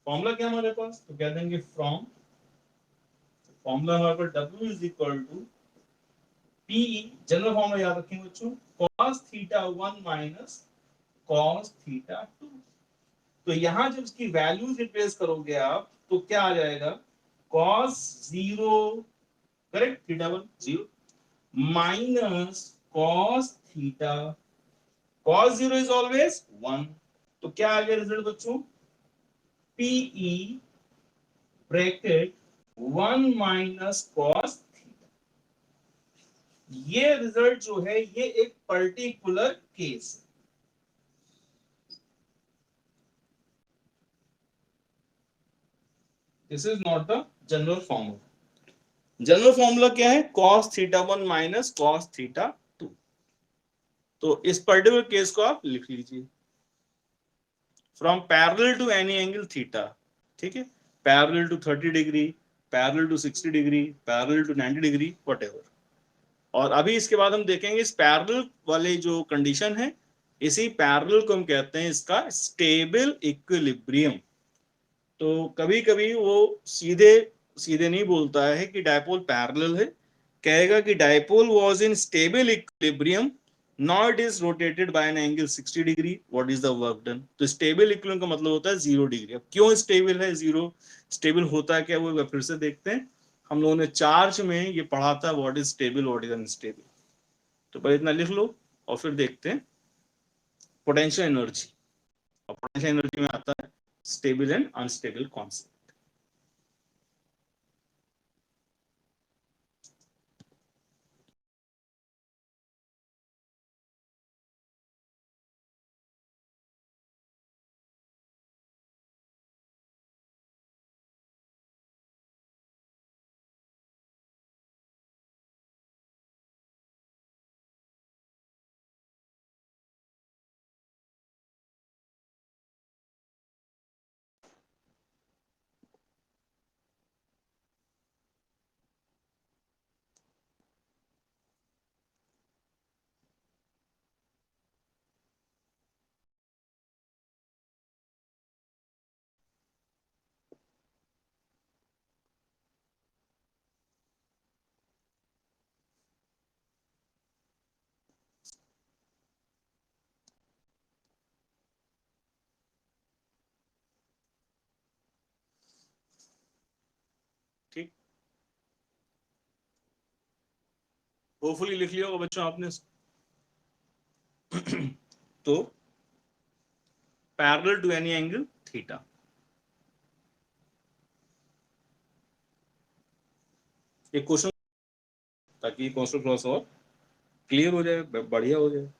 फॉर्मूला क्या हमारे पास, तो कह देंगे फ्रॉम, फॉर्मूला हमारे पास W is equal to PE, general formula याद रखेंगे बच्चों, cos theta 1 minus cos theta 2। तो यहां जब इसकी वैल्यूज रिप्लेस करोगे आप, तो क्या आ जाएगा, cos 0, correct, theta 1 0, minus cos theta, cos 0 is always 1। तो क्या आ गया रिजल्ट बच्चों, PE bracket 1 minus cos theta. ये रिजल्ट जो है ये एक पर्टिकुलर केस है। This is not the general formula. General formula क्या है, cos theta 1 minus cos theta 2। तो इस पर्टिकुलर केस को आप लिख लीजिए, from parallel to any angle theta, ठीक है, parallel to 30 degree, parallel to 60 degree, parallel to 90 degree, whatever. और अभी इसके बाद हम देखेंगे इस पैरेलल वाले जो कंडीशन है, इसी पैरेलल को हम कहते हैं इसका स्टेबल इक्विलिब्रियम। तो कभी कभी वो सीधे सीधे नहीं बोलता है कि डायपोल पैरेलल है, कहेगा कि dipole was in stable equilibrium, now it is rotated by an angle 60 degree, what is the work done। तो स्टेबल इक्विलिब्रियम का मतलब होता है 0 डिग्री। अब क्यों स्टेबल है, जीरो स्टेबल होता है क्या, वो फिर से देखते हैं। हम लोगों ने चार्ज में ये पढ़ा था, what is stable what is unstable. तो पहले इतना लिख लो और फिर देखते हैं पोटेंशियल एनर्जी। और पोटेंशियल एनर्जी में आता है स्टेबल एंड अनस्टेबल कॉन्सेप्ट। ठीक, होपफुली लिख लिया होगा बच्चों आपने। तो parallel to any angle theta, एक क्वेश्चन, ताकि कॉन्सेप्ट थोड़ा सा और क्लियर हो जाए, बढ़िया हो जाए।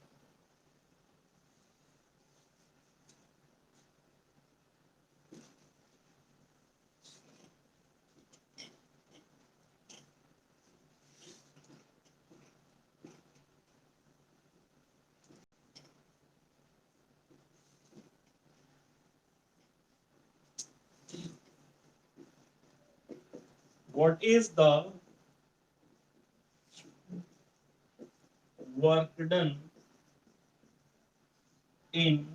What is the work done in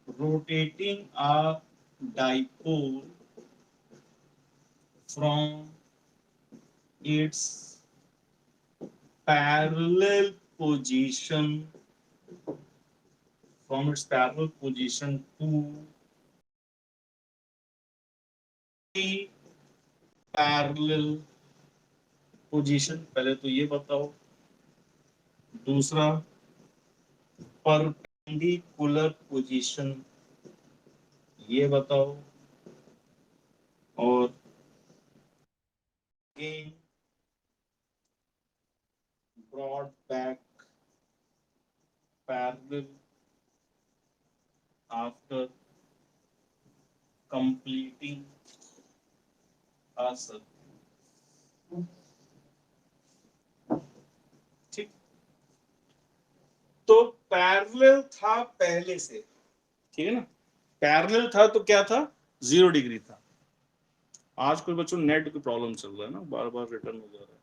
rotating a dipole from its parallel position to the parallel position। पहले तो ये बताओ, दूसरा परपेंडिकुलर पोजीशन ये बताओ, और brought back parallel after completing a circle. ठीक, तो पैरेलल था पहले से, ठीक है ना, पैरेलल था तो क्या था, 0 डिग्री था। आज कुछ बच्चों नेट की प्रॉब्लम चल रहा है ना, बार बार रिटर्न हो जा रहा है।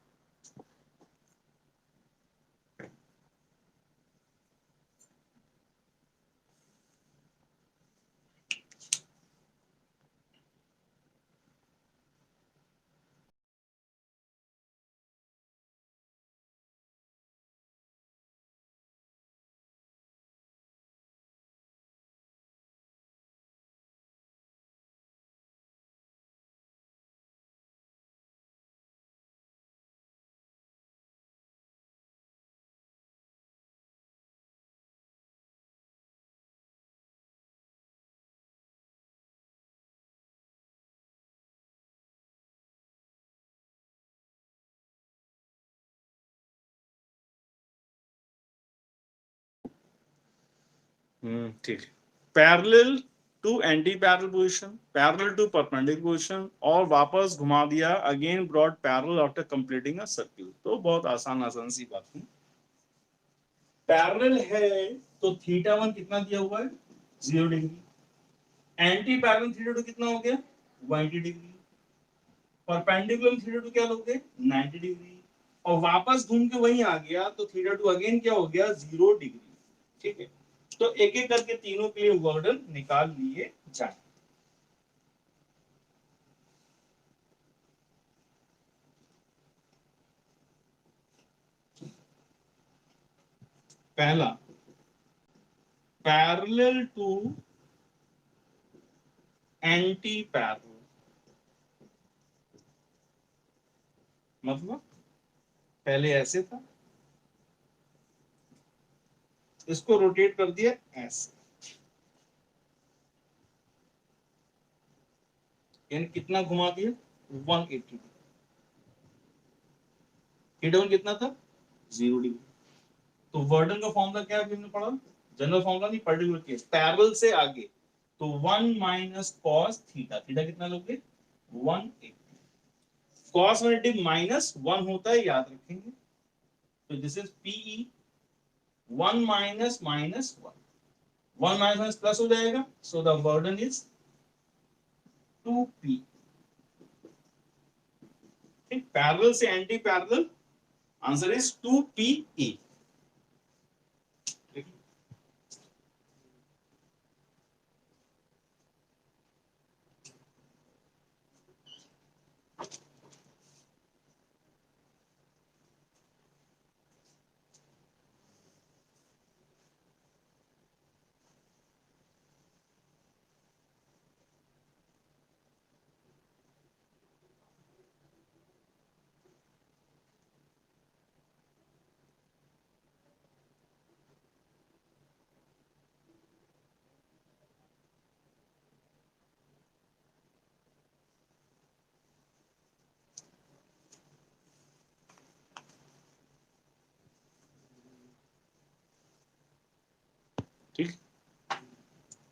ठीक है, parallel to anti parallel position, parallel to perpendicular position, और वापस घुमा दिया, again brought parallel after completing a circle. तो बहुत आसान आसान सी बात है। पैरेलल है तो थीटा 1 कितना दिया हुआ है, 0 डिग्री। एंटी पैरेलल थीटा 2 कितना हो गया, 180 डिग्री। परपेंडिकुलर थीटा 2 क्या लोगे, 90 डिग्री। और वापस घूम के वहीं आ गया तो थीटा 2 अगेन क्या हो गया, 0 डिग्री। ठीक है, तो एक एक करके तीनों के लिए वर्डन निकाल लिए जाए। पहला, पैरेलल टू एंटी पैरेलल, मतलब पहले ऐसे था, इसको रोटेट कर दिया ऐसे, यानी कितना घुमा दिया, 180 डिग्री। हिडन कितना था, 0 डिग्री। तो वर्डन का फॉर्मूला क्या है, हमने पढ़ा, जनरल फॉर्मूला नहीं, पर्टिकुलर केस, पैरेलल से आगे तो 1 माइनस कॉस थीटा, थीटा कितना लोगे, 180। कॉस 180 माइनस 1 होता है, याद रखेंगे। तो this is PE, 1 minus minus 1, 1 minus plus हो जाएगा, so the burden is 2p। ठीक, पैरेलल से anti parallel, answer is 2pe। ठीक,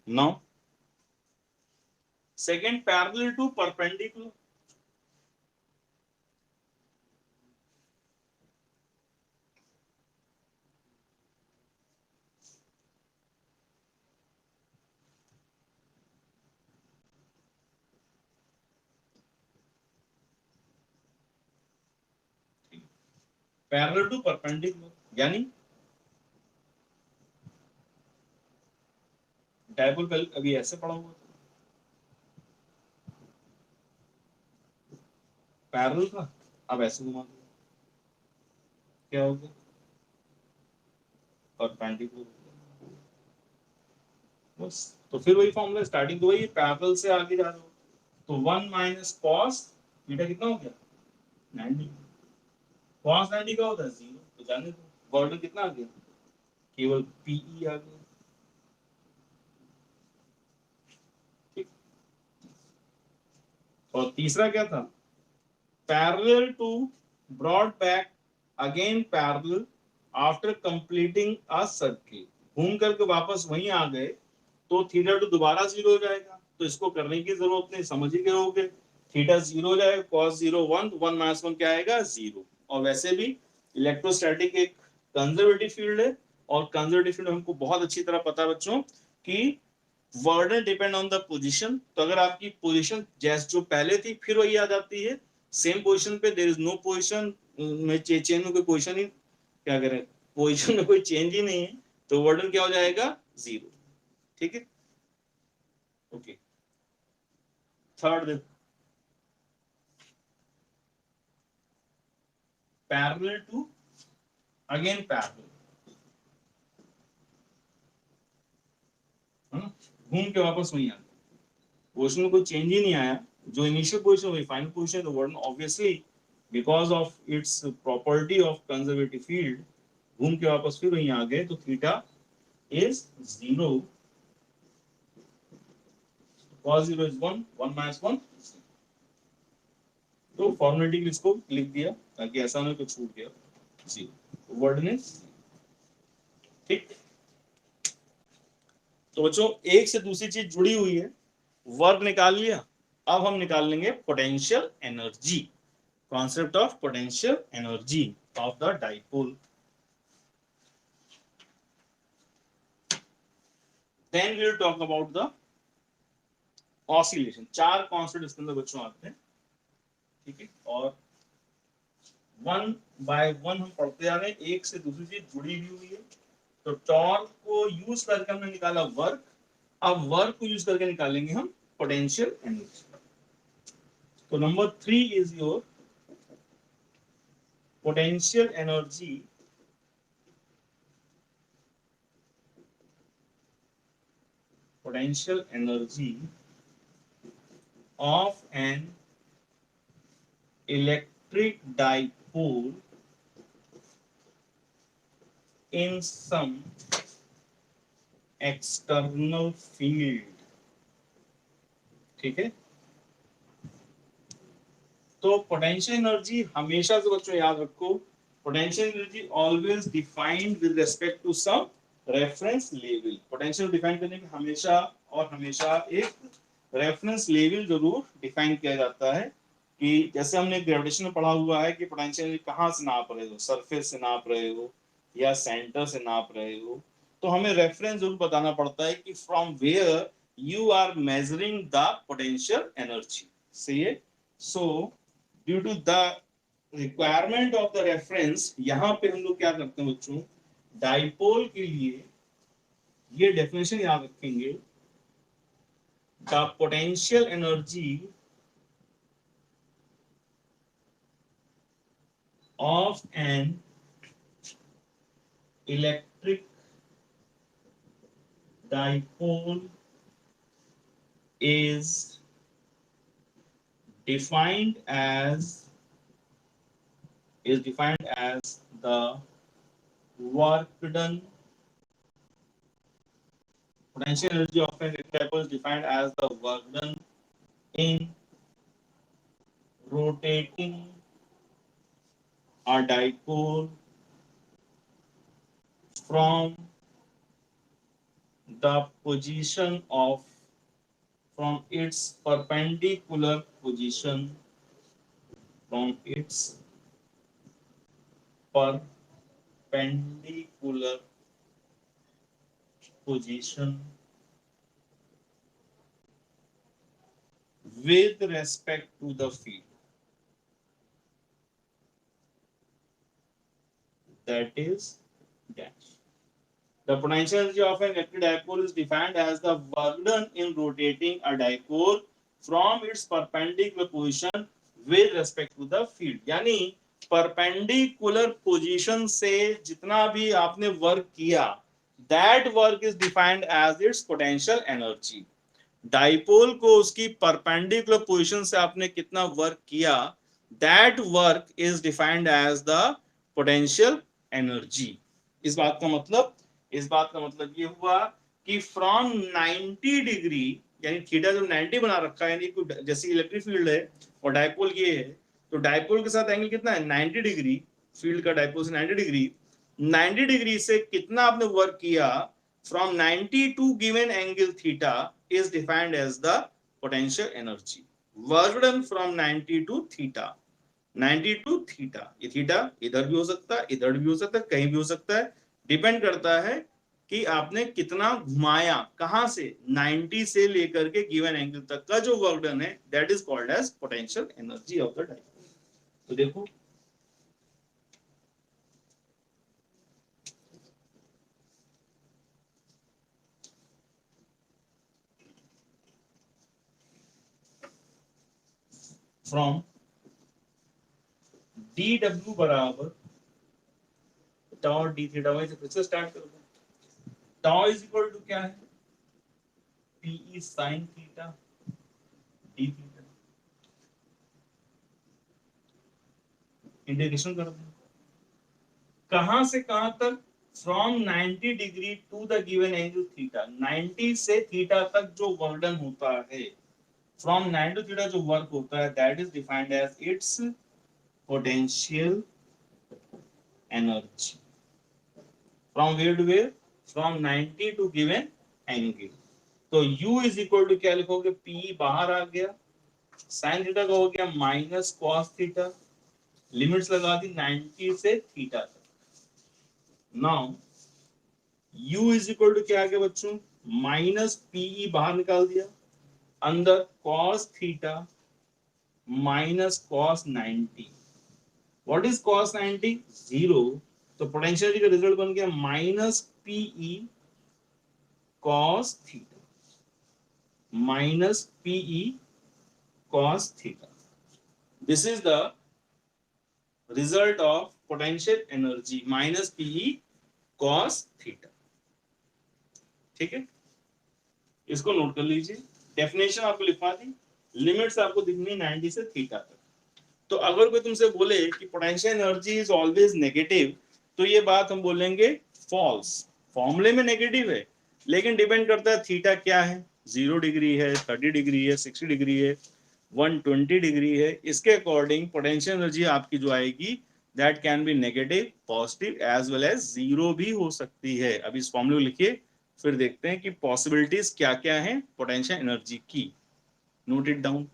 now second, parallel to perpendicular, parallel to perpendicular यानी डायपोल कल अभी ऐसे पढ़ा हुआ था, पैरेलल था, अब ऐसे घुमा दिया, क्या हो गया, परपेंडिकुलर। बस, तो फिर वही फॉर्मूला, स्टार्टिंग तो वही, पैरेलल से आगे जा रहे हो तो 1 माइनस कॉस थीटा कितना हो गया, 90। कॉस 90 का होता है 0, तो जाने दो, वर्डन कितना आ गया, केवल पीई आ गया। ठीक, और तीसरा क्या था, parallel to brought back again parallel after completing a circle, घूम करके वापस वहीं आ गए तो थीटा टू दोबारा जीरो हो जाएगा। तो इसको करने की जरूरत नहीं, समझ ही गए होगे। थीटा जीरो हो जाएगा, cos zero one, one minus one क्या आएगा, जीरो। और वैसे भी इलेक्ट्रोस्टैटिक एक कंजर्वेटिव फील्ड है, और कंजर्वेटिव फील्ड हमको बहुत अच्छी तरह पता है बच्चों कि वर्डन डिपेंड ऑन द पोजीशन। तो अगर आपकी पोजीशन जैसे जो पहले थी फिर वही आ जाती है, सेम पोजीशन पे, देयर इज नो पोजीशन में चेंज में कोई पोजीशन ही क्या करें, पोजीशन में कोई चेंज ही नहीं है, तो वर्डन क्या हो जाएगा, जीरो। ठीक है, ओके। थर्ड देखो, पैरेलल टू, अगेन पैरेलल, घूम के वापस वहीं आ गए, पोजीशन में कोई चेंज ही नहीं आया, जो इनिशियल पोजीशन वही फाइनल पोजीशन। तो work done obviously because of its property of conservative field घूम के वापस फिर वहीं आ गए, तो theta is zero, cos zero is one, one minus one. तो फॉर्मेलिटी के लिए इसको लिख दिया ताकि ऐसा ना कुछ छूट गया, जीरो, वर्ड ने। ठीक, तो बच्चों एक से दूसरी चीज जुड़ी हुई है, वर्क निकाल लिया। अब हम निकाल लेंगे potential energy, concept of potential energy of the dipole. Then we will talk about the oscillation. चार कॉन्सेप्ट इसके अंदर बच्चों आते हैं, ठीक है, और वन बाय वन हम पढ़ते जा रहे हैं, एक से दूसरी चीज जुड़ी हुई है। तो टॉर्क को यूज करके हमने निकाला वर्क, अब वर्क को यूज करके निकालेंगे हम पोटेंशियल एनर्जी। तो number 3 is your potential energy of an electric dipole in some external field। ठीक है, तो पोटेंशियल एनर्जी हमेशा से बच्चों याद रखो, potential energy always defined with respect to some reference level. Potential define करने के हमेशा और हमेशा एक रेफरेंस लेवल जरूर डिफाइन किया जाता है, कि जैसे हमने ग्रेविटेशन में पढ़ा हुआ है कि पोटेंशियल एनर्जी कहाँ से नाप रहे हो, सरफेस से नाप रहे हो या सेंटर से नाप रहे हो, तो हमें रेफरेंस जरूर बताना पड़ता है कि from where you are measuring the potential energy. सही है, so due to the requirement of the reference, यहां पे हम लोग क्या करते हैं बच्चों, डाइपोल के लिए ये डेफिनेशन याद रखेंगे, the potential energy of an electric dipole is defined as the work done. Potential energy of an electric dipole is defined as the work done in rotating a dipole from the position of from its perpendicular position with respect to the field, that is dash. The potential energy of an electric dipole is defined as the work done in rotating a dipole from its perpendicular position with respect to the field। यानी perpendicular position से जितना भी आपने work किया, that work is defined as its potential energy. Dipole को उसकी perpendicular position से आपने कितना वर्क किया, that work is defined as the potential energy. इस बात का मतलब ये हुआ कि फ्रॉम 90 डिग्री, यानी थीटा जब 90 बना रखा है, यानी जैसे इलेक्ट्रिक फील्ड है और डाइपोल ये है, तो डाइपोल के साथ एंगल कितना है, 90 डिग्री। फील्ड का डाइपोल से 90 डिग्री, 90 डिग्री से कितना आपने वर्क किया from 90 to given angle theta is defined as the potential energy. Work done from 90 to theta, 90 to theta, ये थीटा इधर भी हो सकता है, इधर भी हो सकता है, कहीं भी हो सकता है, डिपेंड करता है कि आपने कितना घुमाया, कहां से, 90 से लेकर के गिवन एंगल तक का जो वर्क डन है, that is called as potential energy of the dipole. तो देखो फ्रॉम डी डब्ल्यू बराबर टाउ डी थीटा, वहीं से फिर से स्टार्ट कर दो। टाउ इज इक्वल टू क्या है, PE sine theta D theta, integration कर दो कहां से कहां तक, from 90 degree to the given angle theta, 90 से थीटा तक जो वर्क डन होता है, फ्रॉम 90 टू थीटा जो वर्क होता है, that is defined as its potential energy. From where to where, from 90 to given angle. तो u इज इक्वल टू क्या लिखोगे, p बाहर आ गया, साइन थीटा का हो गया माइनस कॉस थीटा, लिमिट्स लगा दी 90 से थीटा तक। Now u is equal to क्या आ गया बच्चों, माइनस पीई बाहर निकाल दिया, अंदर cos theta minus cos 90। What is cos 90, zero, तो पोटेंशियल का रिजल्ट बन गया minus PE cos theta, minus PE cos theta. This is the result of potential energy minus PE cos theta. ठीक है, इसको नोट कर लीजिए, डेफिनेशन आपको लिखवा दी, लिमिट्स आपको दिखनी 90 से थीटा तक। तो अगर कोई तुमसे बोले कि potential energy is always negative, तो ये बात हम बोलेंगे फॉल्स। फॉर्मूले में नेगेटिव है, लेकिन डिपेंड करता है थीटा क्या है, 0 डिग्री है, 30 डिग्री है, 60 डिग्री है, 120 डिग्री है, इसके अकॉर्डिंग पोटेंशियल एनर्जी आपकी जो आएगी that can be negative, positive as well as zero भी हो सकती है। अब इस फॉर्मूले को लिखिए, फिर देखते हैं कि पॉसिबिलिटीज क्या क्या है पोटेंशियल एनर्जी की। Note it down.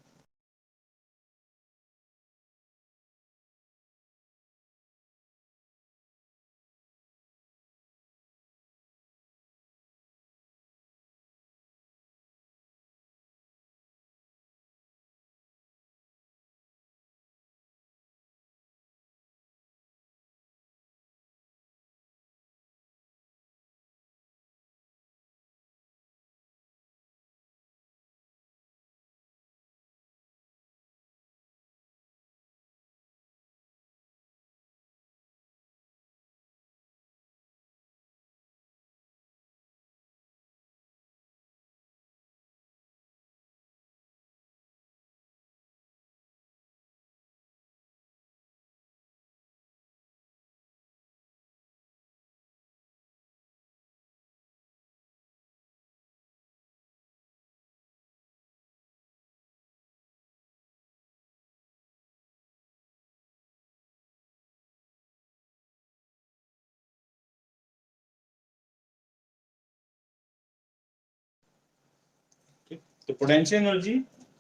तो potential energy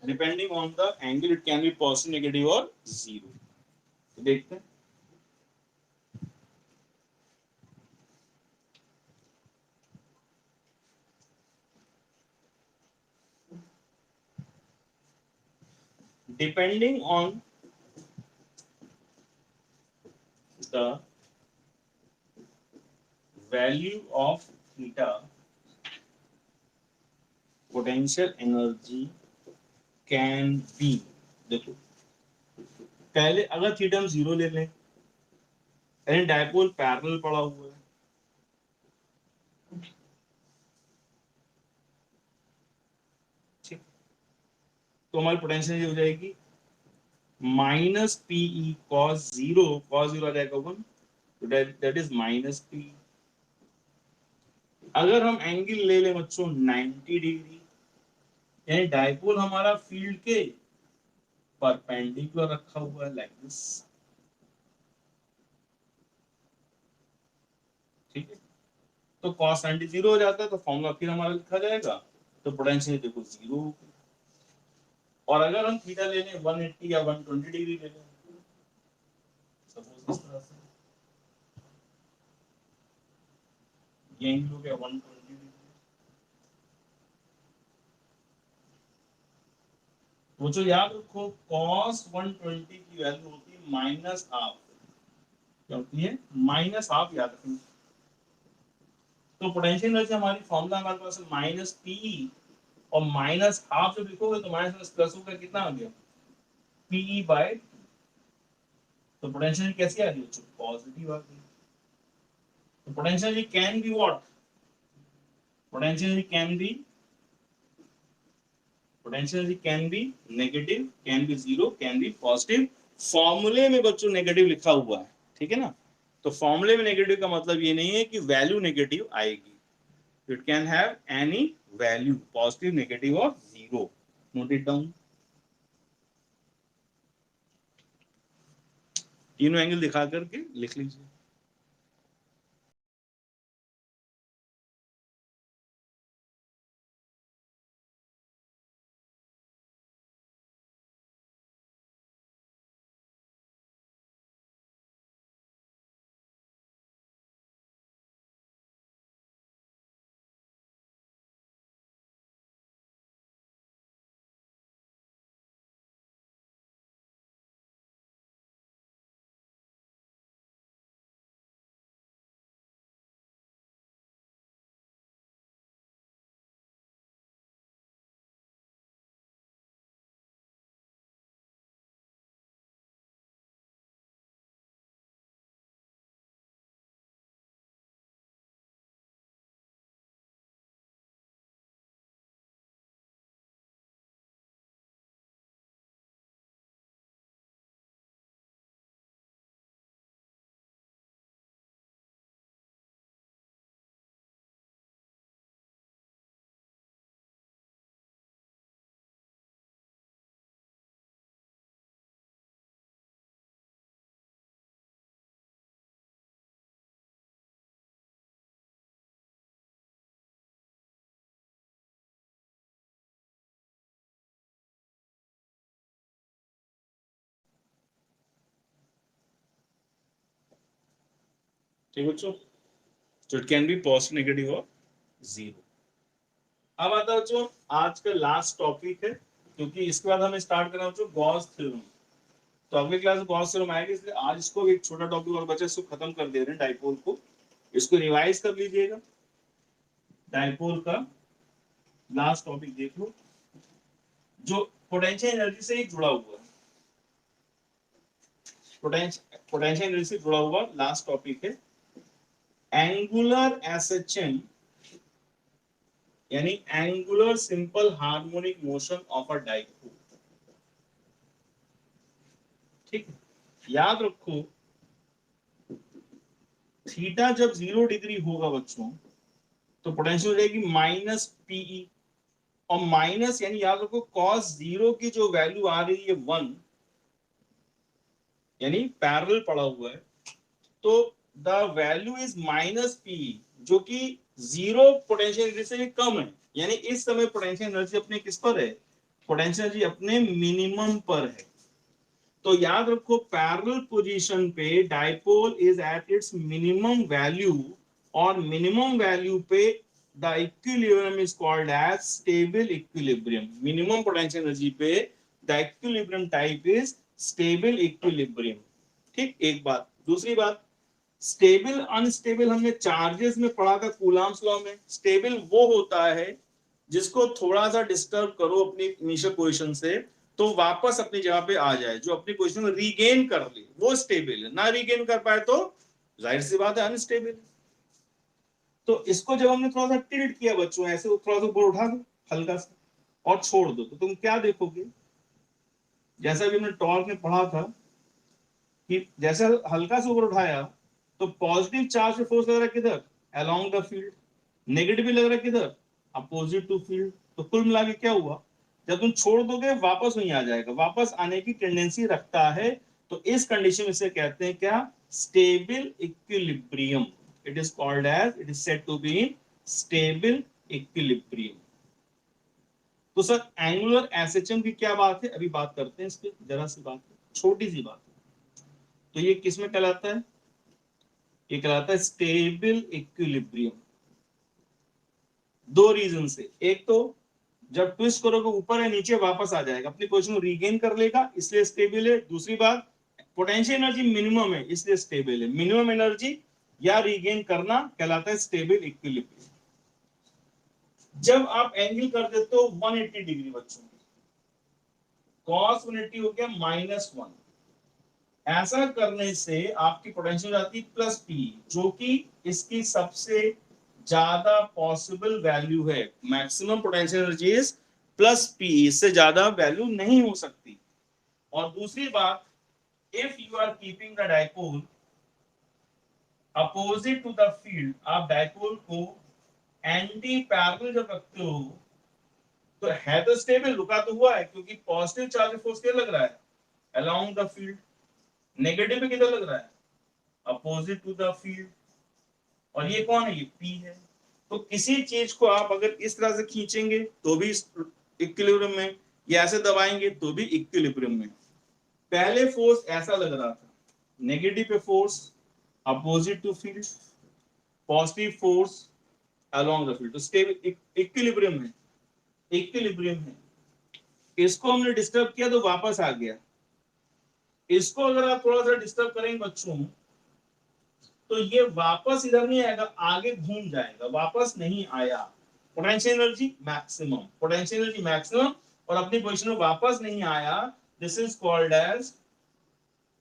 depending on the angle it can be positive, negative और जीरो। तो देखते हैं, depending on the value of theta, potential energy can be, देखो पहले अगर थीटा हम जीरो ले लें, यानी डायपोल पैरेलल पड़ा हुआ है, ठीक, तो हमारी पोटेंशियल हो जाएगी minus PE cos zero, cos zero आ जाएगा 1, तो दैट इज माइनस पी। अगर हम एंगल ले लें बच्चों 90 डिग्री, यानी डायपोल हमारा फील्ड के परपेंडिकुलर रखा हुआ है लाइक दिस, ठीक है, तो cos 90 जीरो हो जाता है, तो फॉर्मूला फिर हमारा लिखा जाएगा, तो पोटेंशियल देखो जीरो। और अगर हम थीटा ले लें 180 या 120 डिग्री ले लें, सपोज इस तरह से ये एंगल हो गया 120 डिग्री, वो जो याद रखो cos 120 की वैल्यू होती है माइनस हाफ, क्या होती है माइनस हाफ, याद रखना। तो पोटेंशियल एनर्जी हमारी फॉर्मूला हमारे पास माइनस पी, और माइनस हाफ जब लिखोगे तो माइनस प्लस होगा, कितना आ गया पी बाय, तो पोटेंशियल कैसी आ रही है, पॉजिटिव आ गई। तो potential can be what, potential can be, potential can be negative, can be zero, can be positive. फॉर्मूले में बच्चों नेगेटिव लिखा हुआ है, ठीक है ना, तो फॉर्मूले में नेगेटिव का मतलब ये नहीं है कि वैल्यू नेगेटिव आएगी, it can have any value, positive, negative और जीरो। Note it down. तीनों एंगल दिखा करके लिख लीजिए। ठीक बच्चों, तो it can be positive, negative और जीरो। अब आता है बच्चों आज का लास्ट टॉपिक है, क्योंकि इसके बाद हमें स्टार्ट करना बच्चों गॉस थ्योरम। तो अगली क्लास में गॉस थ्योरम आएगी, इसलिए आज इसको एक छोटा टॉपिक और बचा, इसको खत्म कर दे रहे हैं डाइपोल को, इसको रिवाइज कर लीजिएगा। डाइपोल का लास्ट टॉपिक देख लो, जो पोटेंशियल एनर्जी से ही जुड़ा हुआ है, पोटेंशियल एनर्जी से जुड़ा हुआ लास्ट टॉपिक है, एंगुलर एसएचएम, यानी angular simple harmonic motion of a dipole. ठीक, याद रखो थीटा जब 0 डिग्री होगा बच्चों, तो पोटेंशियल हो जाएगी माइनस पीई, और माइनस यानी याद रखो कॉस 0 की जो वैल्यू आ रही है 1, यानी पैरेलल पड़ा हुआ है, तो the value is minus P, जो कि 0 पोटेंशियल एनर्जी से कम है, यानी इस समय पोटेंशियल एनर्जी अपने किस पर है, पोटेंशियल एनर्जी अपने मिनिमम पर है। तो याद रखो पैरेलल पोजीशन पे dipole is at its minimum value, और मिनिमम वैल्यू पे the equilibrium is called as stable equilibrium. Minimum potential energy पे the equilibrium type is stable equilibrium. ठीक, एक बात। दूसरी बात, स्टेबल अनस्टेबल हमने चार्जेस में पढ़ा था कूलम्ब्स लॉ में। स्टेबल वो होता है जिसको थोड़ा सा डिस्टर्ब करो अपनी इनिशियल पोजीशन से तो वापस अपनी जगह पे आ जाए, जो अपनी पोजीशन को रीगेन कर ले, वो स्टेबल है। ना रीगेन कर पाए तो जाहिर सी बात है अनस्टेबल। तो इसको जब हमने थोड़ा सा टिल्ट किया बच्चों, ऐसे थोड़ा सा ऊपर उठा दो हल्का सा और छोड़ दो, तो तुम क्या देखोगे, जैसा भी हमने टॉर्क में पढ़ा था कि जैसे हल्का से ऊपर उठाया तो पॉजिटिव चार्ज से फोर्स लग रहा है किधर, अलोंग द फील्ड, नेगेटिव भी लग रहा है किधर, अपोजिट टू फील्ड। तो कुल मिला के क्या हुआ, जब तुम छोड़ दोगे वापस वहीं आ जाएगा, वापस आने की टेंडेंसी रखता है। तो इस कंडीशन में इसे कहते हैं क्या, stable equilibrium. it is called as, it is said to be in stable equilibrium. तो सर एंगुलर एसएचएम की क्या बात है, अभी बात करते हैं इस पे, जरा सी बात है, छोटी सी बात है। तो ये किस में कहलाता है, ये कहलाता है स्टेबल इक्विलिब्रियम। दो रीजन से, एक तो जब ट्विस्ट करोगे ऊपर या नीचे वापस आ जाएगा, अपनी पोजीशन को रीगेन कर लेगा, इसलिए स्टेबल है। दूसरी बात, पोटेंशियल एनर्जी मिनिमम है इसलिए स्टेबल है। मिनिमम एनर्जी या रीगेन करना कहलाता है स्टेबल इक्विलिब्रियम। जब आप एंगल कर देते हो 180 डिग्री बच्चों, cos 180 हो गया -1, ऐसा करने से आपकी पोटेंशियल आती है प्लस पी, जो कि इसकी सबसे ज्यादा पॉसिबल वैल्यू है। Maximum potential energy is plus P, इससे ज्यादा वैल्यू नहीं हो सकती। और दूसरी बात, if you are keeping the dipole opposite to the field, आप डाइपोल को एंटी पैरेलल जब रखते हो तो है तो स्टेबल, रुका तो हुआ है, क्योंकि पॉजिटिव चार्ज फोर्स क्या लग रहा है अलोंग द फील्ड, नेगेटिव में किधर लग रहा है अपोजिट टू द फील्ड, और ये कौन है, ये पी है। तो किसी चीज को आप अगर इस तरह से खींचेंगे तो भी इक्विलिब्रियम में, या ऐसे दबाएंगे तो भी इक्विलिब्रियम में। पहले फोर्स ऐसा लग रहा था, नेगेटिव पे force opposite to field, positive force along the field, तो स्टेबल इक्विलिब्रियम है, इक्विलिब्रियम है। इसको हमने डिस्टर्ब किया तो वापस आ गया। इसको अगर आप थोड़ा सा डिस्टर्ब करेंगे बच्चों तो ये वापस इधर नहीं आएगा, आगे घूम जाएगा, वापस नहीं आया। Potential energy maximum, potential energy maximum, और अपनी पोजीशन में वापस नहीं आया, this is called as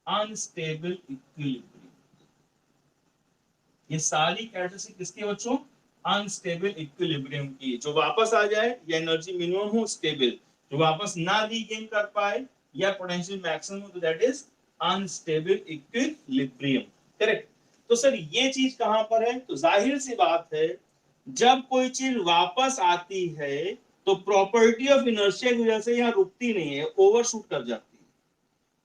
unstable equilibrium. ये सारी कैरेक्टरिस्टिक किसकी बच्चों, अनस्टेबल इक्विलिब्रियम की। जो वापस आ जाए या एनर्जी मिनिमम हो स्टेबल, जो वापस ना रीगेन कर पाए या पोटेंशियल मैक्सिमम हो, तो that is unstable equilibrium. Correct. तो सर ये चीज कहां पर है, तो जाहिर सी बात है जब कोई चीज वापस आती है तो प्रॉपर्टी ऑफ इनर्शिया की वजह से यहां रुकती नहीं है, ओवरशूट कर जाती है।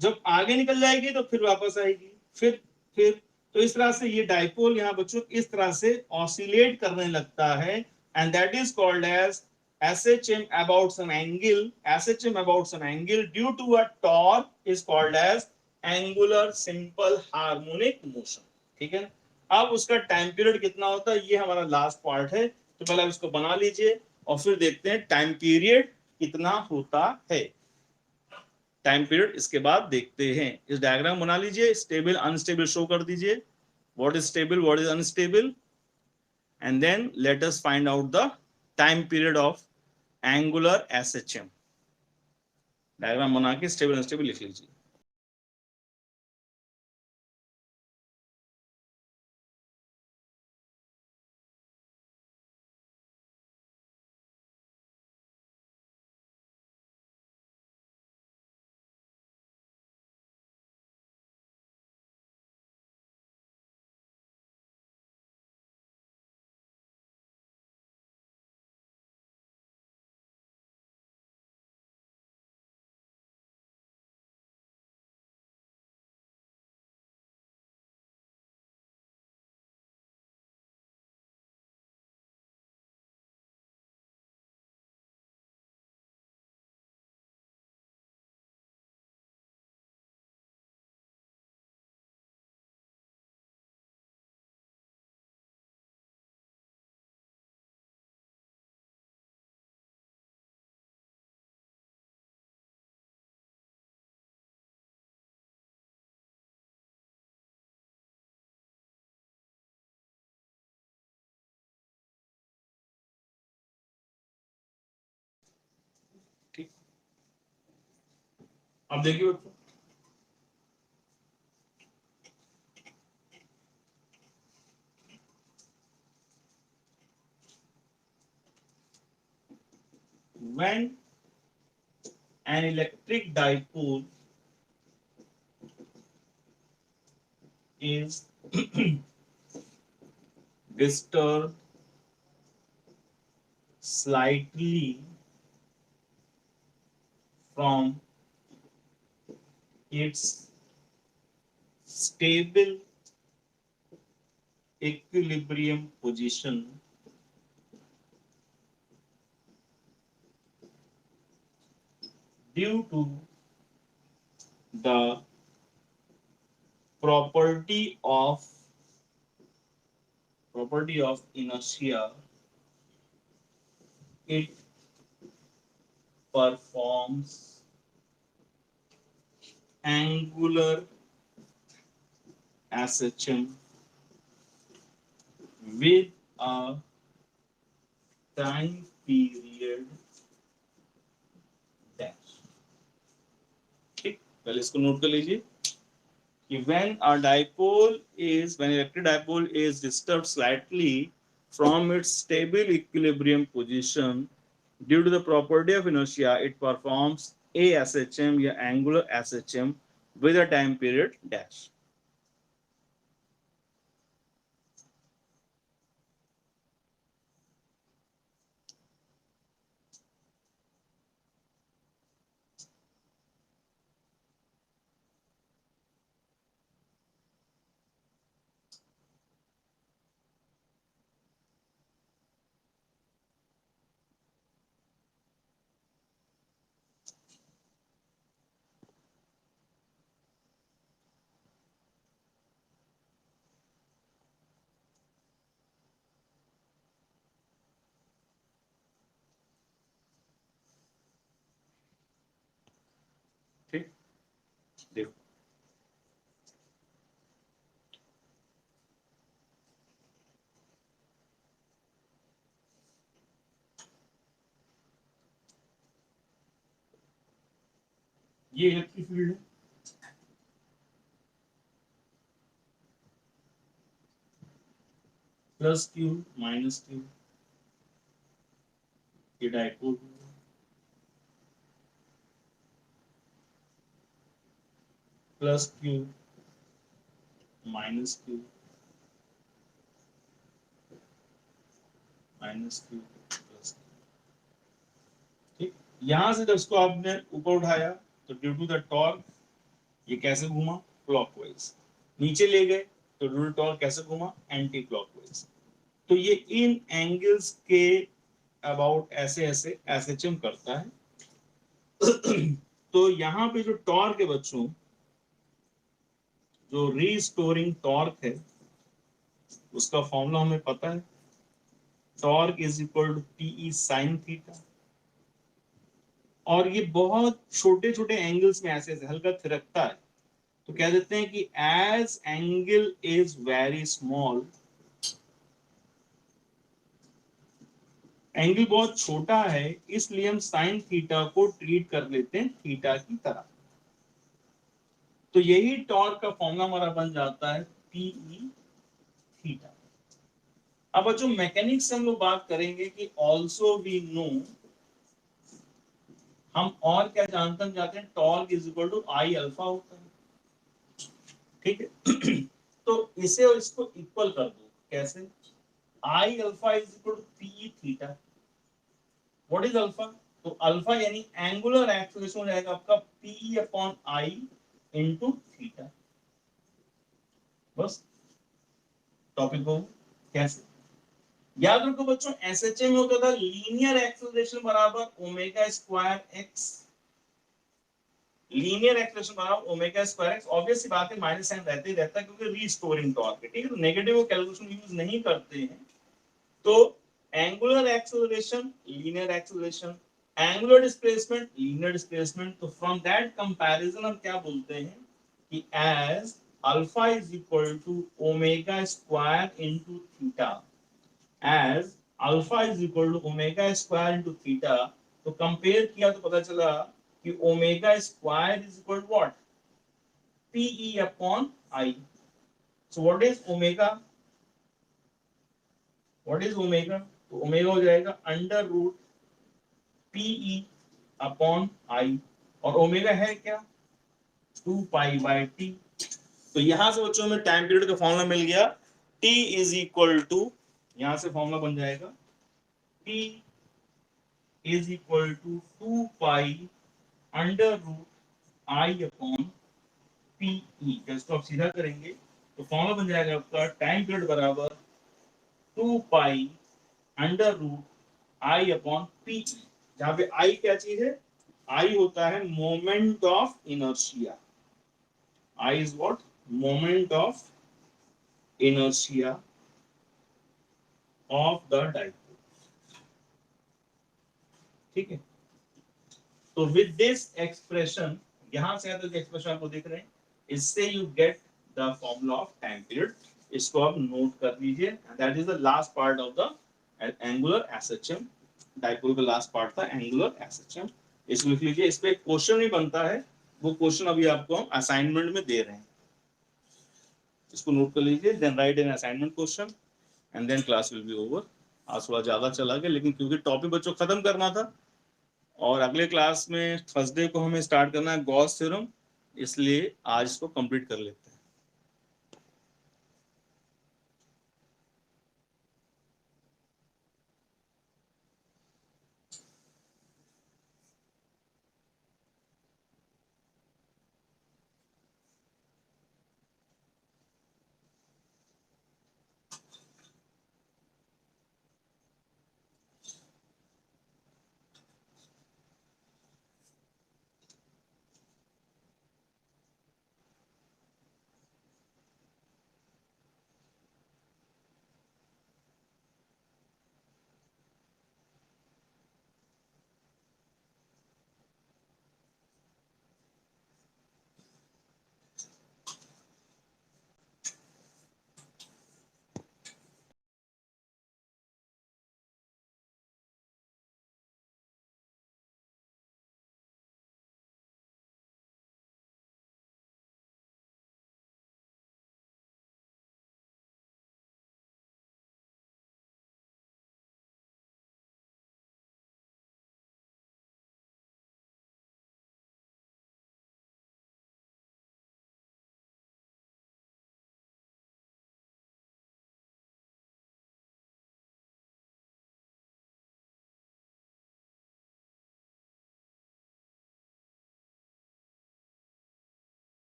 जब आगे निकल जाएगी तो फिर वापस आएगी, फिर तो इस तरह से ये डाइपोल यहाँ बच्चों इस तरह से ऑसिलेट करने लगता है, and that is called as SHM about some angle, SHM about some angle due to a torque is called as angular simple harmonic motion। ठीक है, अब उसका टाइम पीरियड कितना होता है, ये हमारा लास्ट पार्ट है, तो पहले आप इसको बना लीजिए और फिर देखते हैं टाइम पीरियड कितना होता है। टाइम पीरियड इसके बाद देखते हैं। इस डायग्राम बना लीजिए, स्टेबल अनस्टेबल शो कर दीजिए, what is stable what is unstable, and then let us find out the time period of angular SHM। Diagram बना के स्टेबल अनस्टेबल लिख लीजिए। ठीक, अब देखिए बच्चों, when an electric dipole is disturbed slightly from its stable equilibrium position due to the property of inertia, it performs angular SHM with a time period dash. ठीक, पहले इसको नोट कर लीजिए कि when electric dipole is disturbed slightly from its stable equilibrium position due to the property of inertia, it performs a SHM या angular SHM with a time period dash. ठीक, देखो ये इलेक्ट्रिक फील्ड है, plus Q minus Q, ये dipole plus Q minus Q plus Q. ठीक, यहां से जब इसको आपने ऊपर उठाया तो ड्यू टू द टॉर्क ये कैसे घूमा, क्लॉकवाइज। नीचे ले गए तो ड्यू टू टॉर्क कैसे घूमा, एंटी क्लॉकवाइज। तो ये इन एंगल्स के अबाउट ऐसे ऐसे एसएचएम करता है। तो यहाँ पे जो टॉर्क है बच्चों, जो रीस्टोरिंग टॉर्क है, उसका फॉर्मूला हमें पता है, torque is equal to TE sine theta. और ये बहुत छोटे छोटे एंगल्स में ऐसे ऐसे हल्का थिरकता है, तो कह देते हैं कि as angle is very small, angle बहुत छोटा है इसलिए हम साइन थीटा को ट्रीट कर लेते हैं थीटा की तरह। तो यही टॉर्क का फॉर्मूला हमारा बन जाता है पीई थीटा। अब जो मैकेनिक्स से हम लोग बात करेंगे कि ऑल्सो वी नो, हम और क्या जानते हैं, जाते हैं torque is equal to I alpha होता है। ठीक है। तो इसे और इसको इक्वल कर दो, कैसे, I alpha is equal to P theta. What is alpha, तो अल्फा यानी एंगुलर एक्सेलरेशन हो जाएगा आपका P upon I into theta. बस टॉपिक को कैसे याद रखो बच्चों, एसएचए में होता था लीनियर एक्सेलरेशन बराबर omega square x, linear acceleration बराबर ओमेगा स्क्वायर एक्स। ऑब्वियस सी बात है माइनस साइन रहते ही रहता है क्योंकि रीस्टोरिंग टॉर्क है। ठीक है, तो नेगेटिव कैलकुलेशन यूज नहीं करते हैं। तो angular acceleration linear acceleration, angular displacement linear displacement. तो फ्रॉम दैट कंपैरिजन हम क्या बोलते हैं कि as alpha is equal to omega square into theta, as alpha is equal to omega square into theta. तो कंपेयर किया तो पता चला कि omega square is equal to what, PE upon I. So what is omega, what is omega, तो omega हो जाएगा under root PE upon आई, और ओमेगा है क्या, 2 पाई बाय टी। तो यहां से बच्चों में टाइम पीरियड का फॉर्मूला मिल गया, t इज इक्वल टू, यहां से फॉर्मूला बन जाएगा t is equal to 2 pi under root I upon PE. इसको आप सीधा करेंगे तो फॉर्मूला बन जाएगा आपका टाइम पीरियड बराबर 2 pi under root I upon P, जहां पे आई क्या चीज है, आई होता है moment of inertia, I is what, moment of inertia of the dipole. ठीक है, तो विद दिस एक्सप्रेशन, यहां से तो एक्सप्रेशन आपको दिख रहे हैं, इससे you get the formula of time period. इसको आप नोट कर लीजिए, that is the last part of the angular SHM. Dipole का लास्ट पार्ट था एंगुलर एसएचएम, इसको लिख लीजिए। इस पे एक क्वेश्चन भी बनता है, वो क्वेश्चन अभी आपको हम असाइनमेंट में दे रहे हैं, इसको नोट कर लीजिए। Then write an assignment question and then class will be over. आज थोड़ा ज्यादा चला गया, लेकिन क्योंकि टॉपिक बच्चों खत्म करना था और अगले क्लास में थर्सडे को हमें स्टार्ट करना है गॉस थ्योरम, इसलिए आज इसको कंप्लीट कर लेते हैं।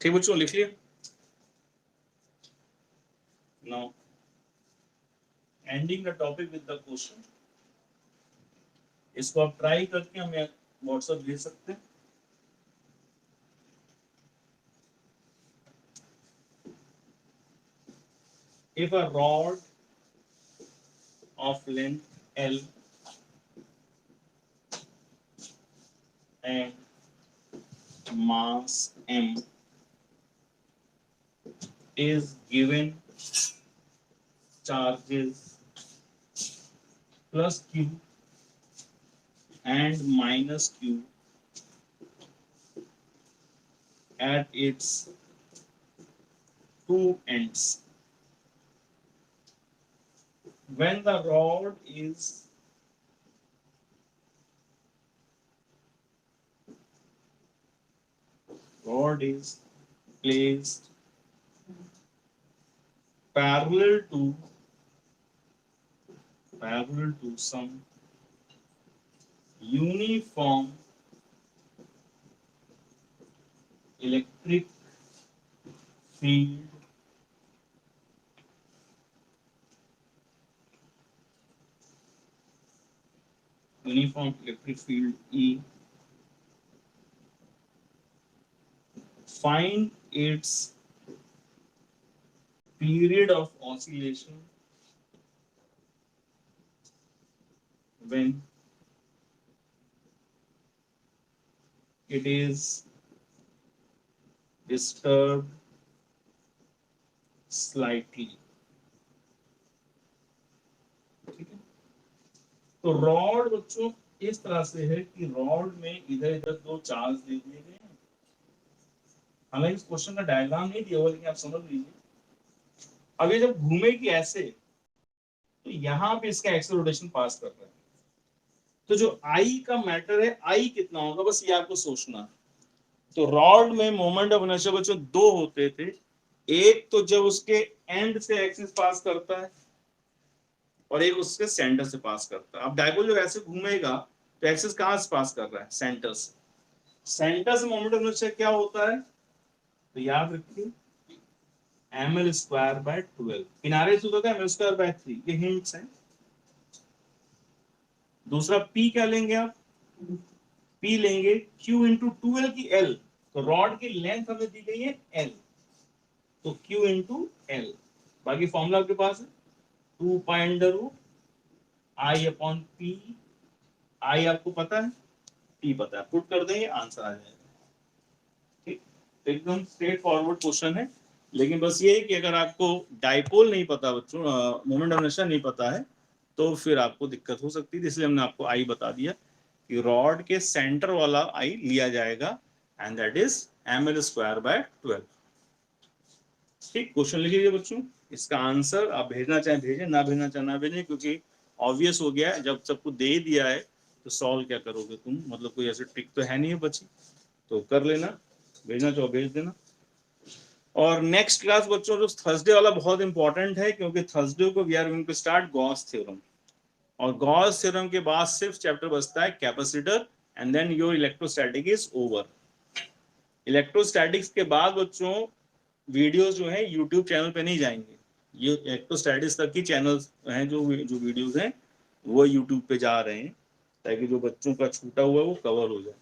ठीक बच्चों, लिख लिया। Now ending the topic with the question, इसको आप ट्राई करके हमें व्हाट्सएप भेज सकते हैं। If a rod of length L and mass M is given charges plus Q and minus Q at its two ends, when the rod is placed parallel to some uniform electric field E, find its period of oscillation when it is disturbed slightly। ठीक है, तो rod बच्चों इस तरह से है कि rod में इधर इधर दो चार्ज दे दिए गए हैं। हालांकि इस क्वेश्चन का डायग्राम नहीं दिया हुआ, लेकिन आप समझ लीजिए। अब ये जब घूमेगी ऐसे, तो यहाँ पे इसका एक्सल रोटेशन पास कर रहा है, तो जो आई का मैटर है, आई कितना होगा, बस ये आपको सोचना है। तो रॉड में मोमेंट ऑफ इनर्शिया बच्चों दो होते थे, एक तो जब उसके एंड से एक्सिस पास करता है, और एक उसके सेंटर से पास करता है। अब डायपोल जब ऐसे घूमेगा तो एक्सिस कहाँ से पास कर रहा है? सेंटर से। सेंटर से मोमेंट ऑफ इनर्शिया क्या होता है? तो याद रखिए ml²/12। किनारे से होता है ml²/3। ये हिंट्स हैं। दूसरा P क्या लेंगे आप? P लेंगे Q इंटू 2L की L। तो रॉड की लेंथ हमें दी गई है L, तो Q इंटू L। बाकी फॉर्मूला आपके पास है 2π/I/P। I आपको पता है, P पता है, पुट कर देंगे आंसर आ जाएगा। ठीक, एकदम स्ट्रेट फॉरवर्ड क्वेश्चन है। लेकिन बस ये है कि अगर आपको डाइपोल नहीं पता बच्चों, मोमेंट ऑफ इनर्शिया नहीं पता है, तो फिर आपको दिक्कत हो सकती है। इसलिए हमने आपको आई बता दिया कि रॉड के सेंटर वाला आई लिया जाएगा एंड दैट इज ml²/12। ठीक, क्वेश्चन लिख लीजिए बच्चों। इसका आंसर आप भेजना चाहे भेजें, ना भेजना चाहे ना भेजें, क्योंकि ऑब्वियस हो गया है जब सबको दे ही दिया है तो सॉल्व क्या करोगे तुम? मतलब कोई ऐसी ट्रिक तो है नहीं है बची, तो कर लेना, भेजना चाहो भेज देना। और नेक्स्ट क्लास बच्चों जो थर्सडे वाला बहुत इंपॉर्टेंट है, क्योंकि थर्सडे को we are going to start Gauss theorem, और गॉस थ्योरम के बाद सिर्फ चैप्टर बचता है capacitor and then your electrostatic is over. Electrostatics के बाद बच्चों वीडियोस जो है यूट्यूब चैनल पे नहीं जाएंगे। ये इलेक्ट्रोस्टैटिक्स तक की चैनल्स हैं, जो वीडियोस हैं वो यूट्यूब पे जा रहे हैं, ताकि जो बच्चों का छूटा हुआ है वो कवर हो जाए।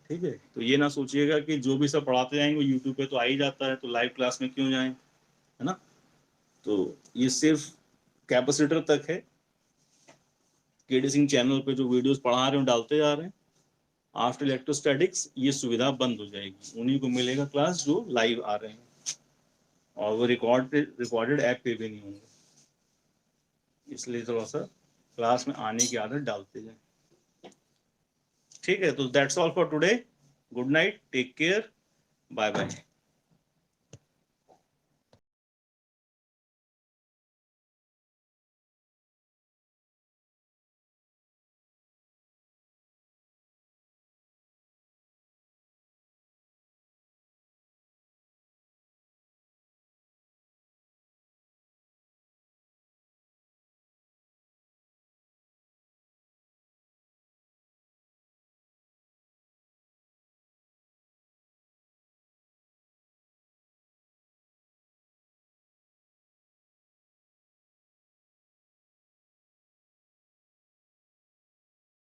ठीक है, तो ये ना सोचिएगा कि जो भी सब पढ़ाते जाएंगे वो यूट्यूब पे तो आ ही जाता है, तो लाइव क्लास में क्यों जाएं, है ना। तो ये सिर्फ कैपेसिटर तक है। केडी सिंह चैनल पे जो वीडियोस पढ़ा रहे हैं डालते जा रहे हैं। आफ्टर इलेक्ट्रोस्टैटिक्स ये सुविधा बंद हो जाएगी, उन्हीं को मिलेगा क्लास जो लाइव आ रहे हैं, और वो रिकॉर्डेड ऐप पे भी नहीं होंगे। इसलिए थोड़ा सा क्लास में आने की आदत डालते जाए। ठीक है, तो that's all for today. Good night, take care, bye bye.